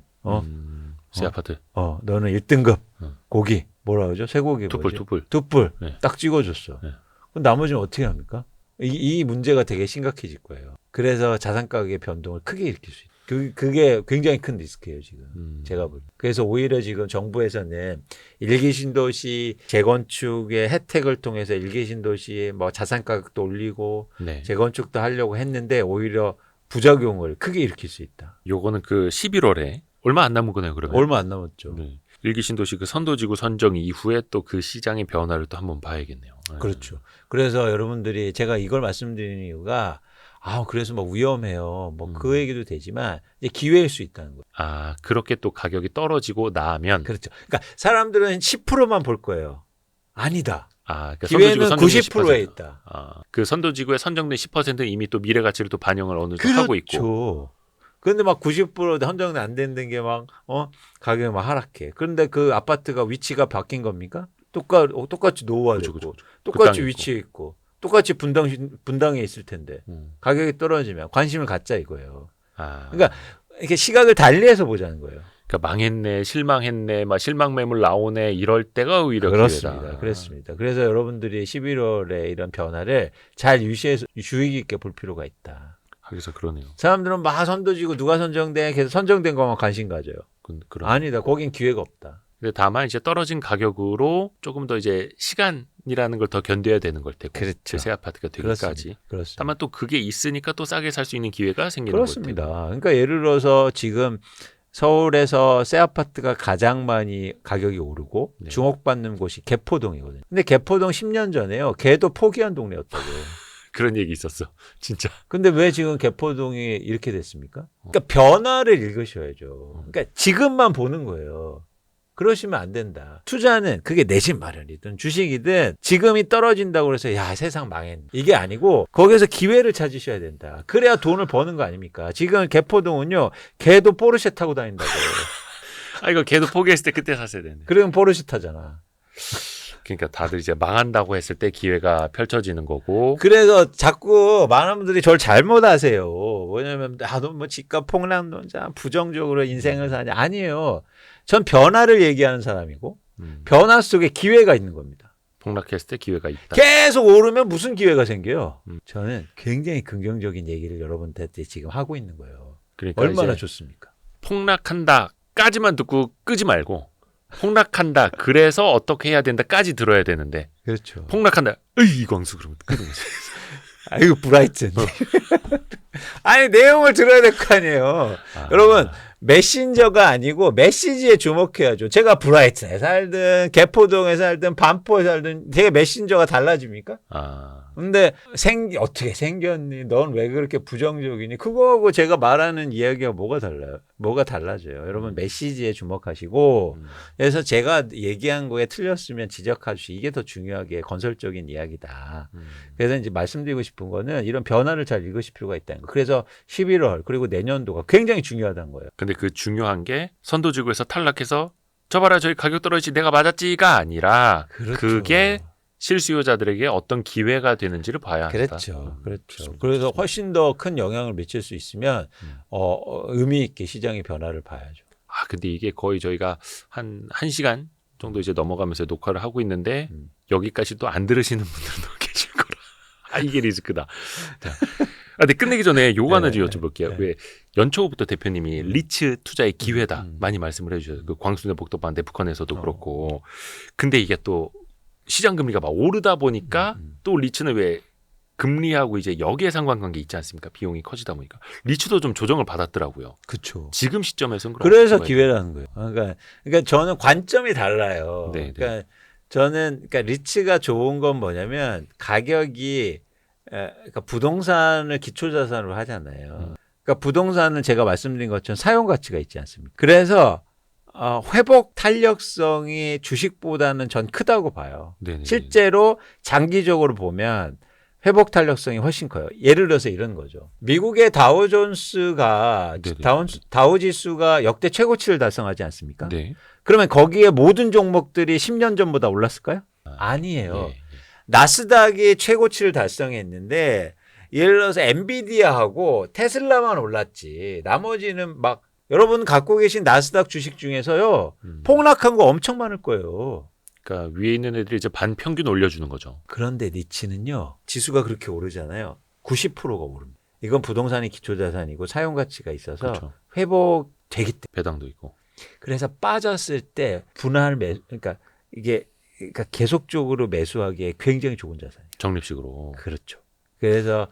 새 아파트. 너는 1등급 고기 뭐라 그러죠? 쇠고기 툭불 네. 딱 찍어줬어. 네. 그럼 나머지는 어떻게 합니까? 이 문제가 되게 심각해질 거예요. 그래서 자산 가격의 변동을 크게 일으킬 수 있어요. 그게 굉장히 큰 리스크예요, 지금. 제가 볼 때. 그래서 오히려 지금 정부에서는 일기 신도시 재건축의 혜택을 통해서 일기 신도시 뭐 자산 가격도 올리고 재건축도 하려고 했는데 오히려 부작용을 크게 일으킬 수 있다. 요거는 그 11월에 얼마 안 남은 거네요, 그러면. 얼마 안 남았죠. 네. 일기 신도시 그 선도지구 선정 이후에 또 그 시장의 변화를 또 한번 봐야겠네요. 그렇죠. 그래서 여러분들이 제가 이걸 말씀드리는 이유가 그래서 뭐 위험해요. 뭐 그 얘기도 되지만 이제 기회일 수 있다는 거예요. 아, 그렇게 또 가격이 떨어지고 나면 그렇죠. 그러니까 사람들은 10%만 볼 거예요. 아니다. 아, 그러니까 기회는 선도지구 90%에 10%. 있다. 아, 그 선도지구에 선정된 10%는 이미 또 미래 가치를 또 반영을 어느 정도 하고 있고. 그렇죠. 그런데 막 90% 선정이 안 되는 게 막 가격이 막 하락해. 그런데 그 아파트가 위치가 바뀐 겁니까? 똑같이 노후화되고 그죠. 똑같이 그 땅에 위치에 있고 똑같이 분당에 있을 텐데 가격이 떨어지면 관심을 갖자 이거예요. 아, 그러니까 이렇게 시각을 달리해서 보자는 거예요. 그러니까 망했네, 실망했네, 막 실망 매물 나오네 이럴 때가 오히려 그렇습니다. 기회다. 그렇습니다. 그래서 여러분들이 11월에 이런 변화를 잘 유의해서 주의 깊게 볼 필요가 있다. 하기서 그러네요. 사람들은 막 선도지구 누가 선정돼 계속 선정된 것만 관심 가져요. 그런. 아니다. 거긴 기회가 없다. 근데 다만 이제 떨어진 가격으로 조금 더 이제 시간이라는 걸 더 견뎌야 되는 걸 테고. 그렇죠. 새 아파트가 되기까지. 그렇습니다. 다만 또 그게 있으니까 또 싸게 살 수 있는 기회가 생기는 그렇습니다. 거죠. 그러니까 예를 들어서 지금 서울에서 새 아파트가 가장 많이 가격이 오르고 네. 주목받는 곳이 개포동이거든요. 근데 개포동 10년 전에요. 개도 포기한 동네였다고요. 그런 얘기 있었어. 진짜. 근데 왜 지금 개포동이 이렇게 됐습니까? 그러니까 변화를 읽으셔야죠. 그러니까 지금만 보는 거예요. 그러시면 안 된다. 투자는 그게 내 집 마련이든 주식이든 지금이 떨어진다고 해서 야 세상 망했네. 이게 아니고 거기서 기회를 찾으셔야 된다. 그래야 돈을 버는 거 아닙니까? 지금 개포동은요. 개도 포르쉐 타고 다닌다고. 아, 이거 걔도 포기했을 때 그때 샀어야 되네. 그러면 포르쉐 타잖아. 그러니까 다들 이제 망한다고 했을 때 기회가 펼쳐지는 거고. 그래서 자꾸 많은 분들이 저를 잘못 아세요. 뭐냐면 너 뭐 집값 폭락론자 부정적으로 인생을 사냐. 아니에요. 전 변화를 얘기하는 사람이고 변화 속에 기회가 있는 겁니다. 폭락했을 때 기회가 있다. 계속 오르면 무슨 기회가 생겨요? 저는 굉장히 긍정적인 얘기를 여러분한테 지금 하고 있는 거예요. 그러니까 얼마나 이제 좋습니까? 폭락한다까지만 듣고 끄지 말고 폭락한다. 그래서 어떻게 해야 된다까지 들어야 되는데 그렇죠. 폭락한다. 으이 이광수 그러면 끄는 거지. 아이고 브라이튼. 아니 내용을 들어야 될 거 아니에요. 여러분 메신저가 아니고 메시지에 주목해야죠. 제가 브라이튼에 살든 개포동에 살든 반포에 살든 되게 메신저가 달라집니까? 근데 어떻게 생겼니? 넌 왜 그렇게 부정적이니? 그거하고 제가 말하는 이야기가 뭐가 달라요? 뭐가 달라져요? 여러분 메시지에 주목하시고 그래서 제가 얘기한 거에 틀렸으면 지적하시. 이게 더 중요하게 건설적인 이야기다. 그래서 이제 말씀드리고 싶은 거는 이런 변화를 잘 읽으실 필요가 있다는 거. 그래서 11월 그리고 내년도가 굉장히 중요하다는 거예요. 근데 그 중요한 게 선도지구에서 탈락해서 저 봐라 저희 가격 떨어지지 내가 맞았지가 아니라 그렇죠. 그게 실수요자들에게 어떤 기회가 되는지를 봐야 한다. 그렇죠. 그래서 훨씬 더 큰 영향을 미칠 수 있으면 의미 있게 시장의 변화를 봐야죠. 아 근데 이게 거의 저희가 한 1시간 정도 이제 넘어가면서 녹화를 하고 있는데 여기까지 또 안 들으시는 분들도 계실 거라. 아 이게 리스크다. 자. 근데 끝내기 전에 요거 하나 좀 여쭤볼게요. 왜 연초부터 대표님이 리츠 투자의 기회다 많이 말씀을 해주셔서 그 광순의 복덕반 데프컨에서도 그렇고 근데 이게 또 시장 금리가 막 오르다 보니까 또 리츠는 왜 금리하고 이제 역의 상관관계 있지 않습니까? 비용이 커지다 보니까 리츠도 좀 조정을 받았더라고요. 그렇죠. 지금 시점에서는 그래서 기회라는 거예요. 그러니까 저는 관점이 달라요. 네, 그러니까 저는 리츠가 좋은 건 뭐냐면 가격이 그러니까 부동산을 기초자산으로 하잖아요. 그러니까 부동산은 제가 말씀드린 것처럼 사용 가치가 있지 않습니까? 그래서 회복 탄력성이 주식보다는 전 크다고 봐요. 네네. 실제로 장기적으로 보면 회복 탄력성이 훨씬 커요. 예를 들어서 이런 거죠. 미국의 다우지수가 역대 최고치를 달성하지 않습니까? 네. 그러면 거기에 모든 종목들이 10년 전보다 올랐을까요? 아니에요. 예. 나스닥이 최고치를 달성했는데 예를 들어서 엔비디아하고 테슬라만 올랐지 나머지는 막 여러분 갖고 계신 나스닥 주식 중에서요 폭락한 거 엄청 많을 거예요. 그러니까 위에 있는 애들이 이제 반평균 올려주는 거죠. 그런데 리츠는요 지수가 그렇게 오르잖아요. 90%가 오릅니다. 이건 부동산이 기초자산이고 사용가치가 있어서 그렇죠. 회복되기 때문에 배당도 있고. 그래서 빠졌을 때 그러니까 이게 계속적으로 매수하기에 굉장히 좋은 자산이에요. 적립식으로. 그렇죠. 그래서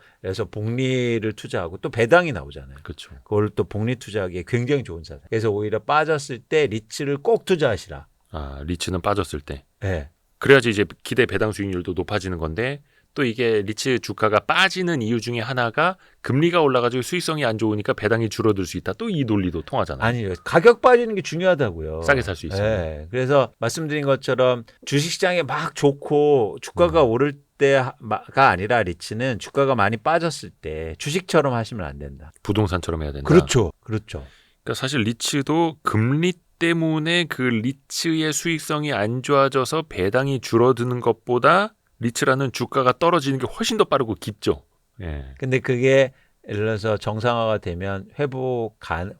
복리를 투자하고 또 배당이 나오잖아요. 그렇죠. 그걸 또 복리 투자하기에 굉장히 좋은 자산. 그래서 오히려 빠졌을 때 리츠를 꼭 투자하시라. 아 리츠는 빠졌을 때. 네. 그래야지 이제 기대 배당 수익률도 높아지는 건데 또 이게 리츠 주가가 빠지는 이유 중에 하나가 금리가 올라가지고 수익성이 안 좋으니까 배당이 줄어들 수 있다. 또 이 논리도 통하잖아요. 아니요. 가격 빠지는 게 중요하다고요. 싸게 살 수 있어요. 네. 그래서 말씀드린 것처럼 주식시장에 막 좋고 주가가 오를 때가 아니라 리츠는 주가가 많이 빠졌을 때 주식처럼 하시면 안 된다. 부동산처럼 해야 된다. 그렇죠. 그러니까 사실 리츠도 금리 때문에 그 리츠의 수익성이 안 좋아져서 배당이 줄어드는 것보다 리츠라는 주가가 떨어지는 게 훨씬 더 빠르고 깊죠. 예. 근데 그게 예를 들어서 정상화가 되면 회복할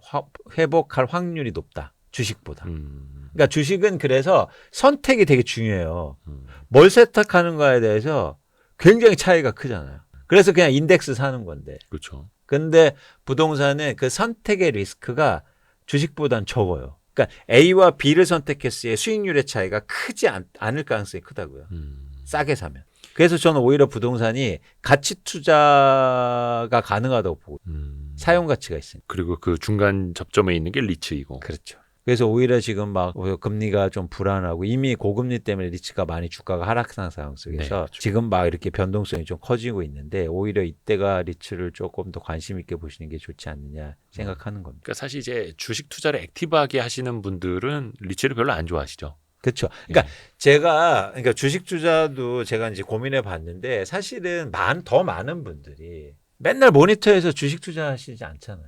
확률이 높다. 주식보다. 그러니까 주식은 그래서 선택이 되게 중요해요. 뭘 선택하는가에 대해서 굉장히 차이가 크잖아요. 그래서 그냥 인덱스 사는 건데. 그렇죠. 근데 부동산은 그 선택의 리스크가 주식보다는 적어요. 그러니까 A와 B를 선택했을 때 수익률의 차이가 크지 않을 가능성이 크다고요. 싸게 사면. 그래서 저는 오히려 부동산이 가치 투자가 가능하다고 보고 사용 가치가 있으니까. 그리고 그 중간 접점에 있는 게 리츠이고. 그렇죠. 그래서 오히려 지금 막 금리가 좀 불안하고 이미 고금리 때문에 리츠가 많이 주가가 하락한 상황 속에서 네, 그렇죠. 지금 막 이렇게 변동성이 좀 커지고 있는데 오히려 이때가 리츠를 조금 더 관심 있게 보시는 게 좋지 않느냐 생각하는 겁니다. 그러니까 사실 이제 주식 투자를 액티브하게 하시는 분들은 리츠를 별로 안 좋아하시죠. 그렇죠. 그러니까 그러니까 주식 투자도 제가 이제 고민해 봤는데 사실은 더 많은 분들이 맨날 모니터에서 주식 투자하시지 않잖아요.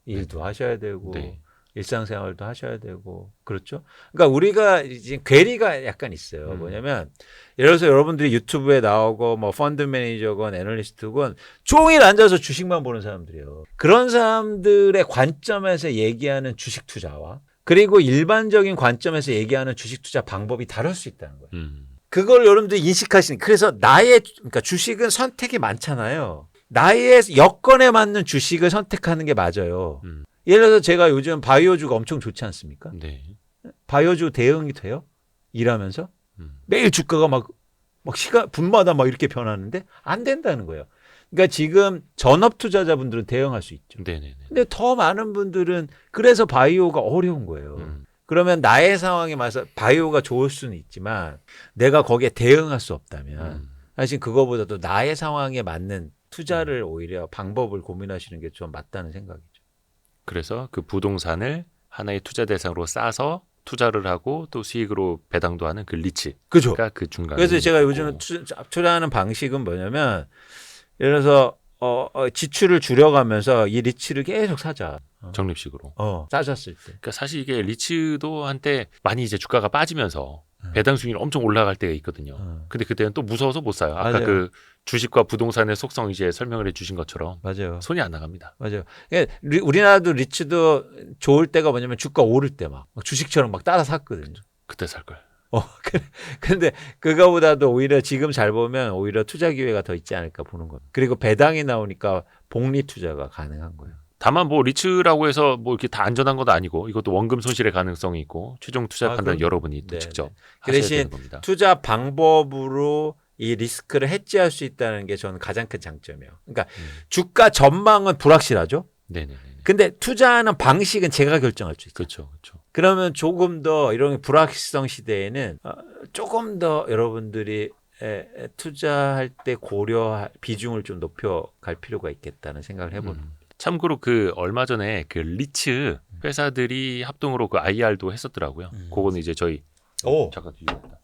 일도 하셔야 되고 네. 일상생활도 하셔야 되고 그렇죠. 그러니까 우리가 이제 괴리가 약간 있어요. 뭐냐면 예를 들어서 여러분들이 유튜브에 나오고 뭐 펀드 매니저건 애널리스트건 종일 앉아서 주식만 보는 사람들이에요. 그런 사람들의 관점에서 얘기하는 주식 투자와 그리고 일반적인 관점에서 얘기하는 주식 투자 방법이 다를 수 있다는 거예요. 그걸 여러분들이 인식하시는. 그래서 그러니까 주식은 선택이 많잖아요. 나의 여건에 맞는 주식을 선택하는 게 맞아요. 예를 들어서 제가 요즘 바이오주가 엄청 좋지 않습니까? 네. 바이오주 대응이 돼요? 일하면서? 매일 주가가 막 분마다 막 이렇게 변하는데 안 된다는 거예요. 그러니까 지금 전업 투자자분들은 대응할 수 있죠. 네네네. 근데 더 많은 분들은 그래서 바이오가 어려운 거예요. 그러면 나의 상황에 맞서 바이오가 좋을 수는 있지만 내가 거기에 대응할 수 없다면 사실 그거보다도 나의 상황에 맞는 투자를 오히려 방법을 고민하시는 게 좀 맞다는 생각이죠. 그래서 그 부동산을 하나의 투자 대상으로 싸서 투자를 하고 또 수익으로 배당도 하는 그 리츠. 그죠. 그러니까 그 중간에. 그래서 제가 요즘은 투자하는 방식은 뭐냐면 예를 들어서 지출을 줄여가면서 이 리츠를 계속 사자. 적립식으로. 싸졌을 때. 그러니까 사실 이게 리츠도 한때 많이 이제 주가가 빠지면서 배당 수익률이 엄청 올라갈 때가 있거든요. 근데 그때는 또 무서워서 못 사요. 아까 맞아요. 그 주식과 부동산의 속성 이제 설명을 해주신 것처럼 맞아요. 손이 안 나갑니다. 맞아요. 그러니까 우리나라도 리츠도 좋을 때가 뭐냐면 주가 오를 때 막 주식처럼 막 따라 샀거든요. 그때 살 걸. 근데 그거보다도 오히려 지금 잘 보면 오히려 투자 기회가 더 있지 않을까 보는 겁니다. 그리고 배당이 나오니까 복리 투자가 가능한 거예요. 다만 뭐 리츠라고 해서 뭐 이렇게 다 안전한 것도 아니고 이것도 원금 손실의 가능성이 있고 최종 투자 판단 그럼- 여러분이 또 네, 직접 그 하셔야 대신 되는 겁니다. 투자 방법으로 이 리스크를 해지할 수 있다는 게 저는 가장 큰 장점이에요. 그러니까 주가 전망은 불확실하죠. 네네네. 근데 투자하는 방식은 제가 결정할 수 있어요. 그렇죠, 그렇죠. 그러면 조금 더 이런 불확실성 시대에는 조금 더 여러분들이 투자할 때 비중을 좀 높여갈 필요가 있겠다는 생각을 해보는 거예요. 참고로 그 얼마 전에 그 리츠 회사들이 합동으로 그 IR도 했었더라고요. 그거는 이제 저희 잠깐 뒤집었다.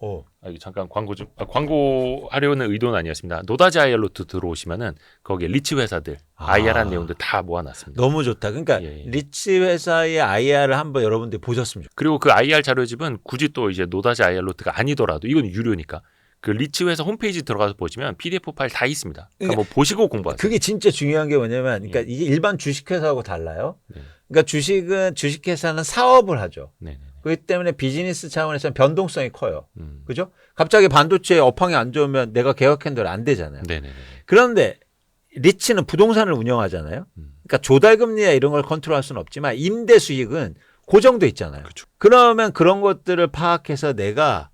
이게 잠깐 광고 좀 광고하려는 의도는 아니었습니다. 노다지 IR로 들어오시면은 거기에 리츠 회사들 IR한 내용들 다 모아놨습니다. 너무 좋다. 그러니까 예. 리츠 회사의 IR을 한번 여러분들이 보셨으면 좋겠어요. 그리고 그 IR 자료집은 굳이 또 이제 노다지 IR로트가 아니더라도 이건 유료니까 그 리츠 회사 홈페이지 들어가서 보시면 PDF 파일 다 있습니다. 그러니까 뭐 보시고 공부하세요. 그게 진짜 중요한 게 뭐냐면, 그러니까 이게 일반 주식회사하고 달라요. 네. 그러니까 주식회사는 사업을 하죠. 네네. 그렇기 때문에 비즈니스 차원에서는 변동성이 커요. 그죠? 갑자기 반도체 업황이 안 좋으면 내가 계획한 대로 안 되잖아요. 네네네. 그런데 리츠는 부동산을 운영하잖아요. 그러니까 조달금리나 이런 걸 컨트롤할 수는 없지만 임대 수익은 고정돼 있잖아요. 그렇죠. 그러면 그런 것들을 파악해서 내가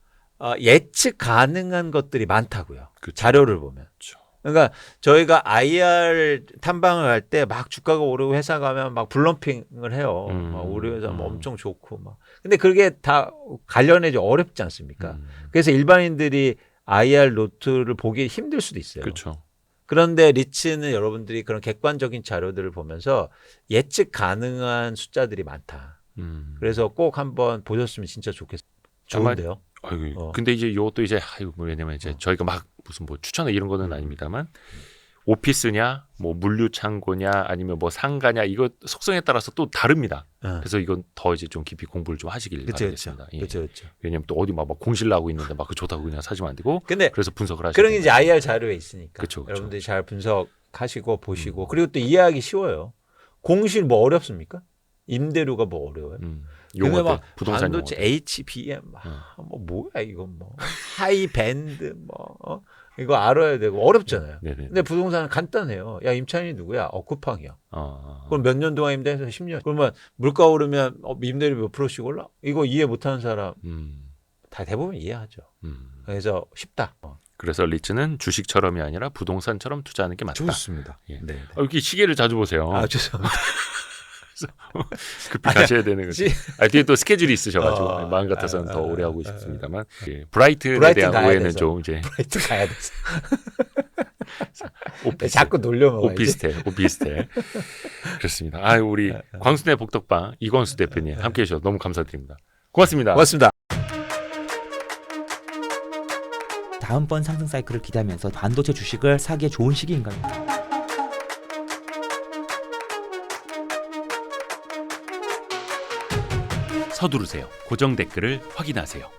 예측 가능한 것들이 많다고요. 그렇죠. 자료를 보면. 그렇죠. 그러니까 저희가 IR 탐방을 할 때 막 주가가 오르고 회사 가면 막 블럼핑을 해요. 막 우리 회사 뭐 엄청 좋고 막. 근데 그게 다 관련해지 어렵지 않습니까? 그래서 일반인들이 IR 노트를 보기 힘들 수도 있어요. 그렇죠. 그런데 리츠는 여러분들이 그런 객관적인 자료들을 보면서 예측 가능한 숫자들이 많다. 그래서 꼭 한번 보셨으면 진짜 좋은데요. 아이고, 근데 이제 이것도 이제 왜냐면 이제 저희가 막 무슨 뭐 추천을 이런 거는 아닙니다만 오피스냐, 뭐 물류 창고냐, 아니면 뭐 상가냐 이거 속성에 따라서 또 다릅니다. 그래서 이건 더 이제 좀 깊이 공부를 좀 하시길 바라겠습니다. 그렇죠. 왜냐면 또 어디 막 공실 나고 있는데 막 그 좋다고 그냥 사지면 안 되고. 근데 그래서 분석을 하시는. 그런 게 이제 IR 자료에 있으니까. 그쵸. 여러분들이 잘 분석하시고 보시고 그리고 또 이해하기 쉬워요. 공실 뭐 어렵습니까? 임대료가 뭐 어려워요? 용어들, 막 부동산 반도체 용어들. HBM 뭐 뭐야 이거 뭐 하이 밴드 뭐 이거 알아야 되고 어렵잖아요. 네네. 근데 부동산은 간단해요. 야 임차인이 누구야? 쿠팡이야. 그럼 몇 년 동안 임대해서 10년. 그러면 물가 오르면 임대료 몇 프로씩 올라? 이거 이해 못하는 사람 다 대부분 이해하죠. 그래서 쉽다. 그래서 리츠는 주식처럼이 아니라 부동산처럼 투자하는 게 맞다. 좋습니다. 예. 네. 이렇게 시계를 자주 보세요. 아 죄송합니다. 급히 가셔야 되는 거죠. 뒤에 또 스케줄이 있으셔가지고 마음 같아서는 더 오래 하고 싶습니다만 브라이튼에 대한 오해는 좀 이제 브라이튼 가야 돼서 오피스텔, 자꾸 놀려먹어야지. 오피스텔 그렇습니다. 우리 광순의 복덕방 이건수 대표님 함께해 주셔서 너무 감사드립니다. 고맙습니다. 고맙습니다. 다음번 상승 사이클을 기대하면서 반도체 주식을 사기에 좋은 시기인가요? 서두르세요. 고정 댓글을 확인하세요.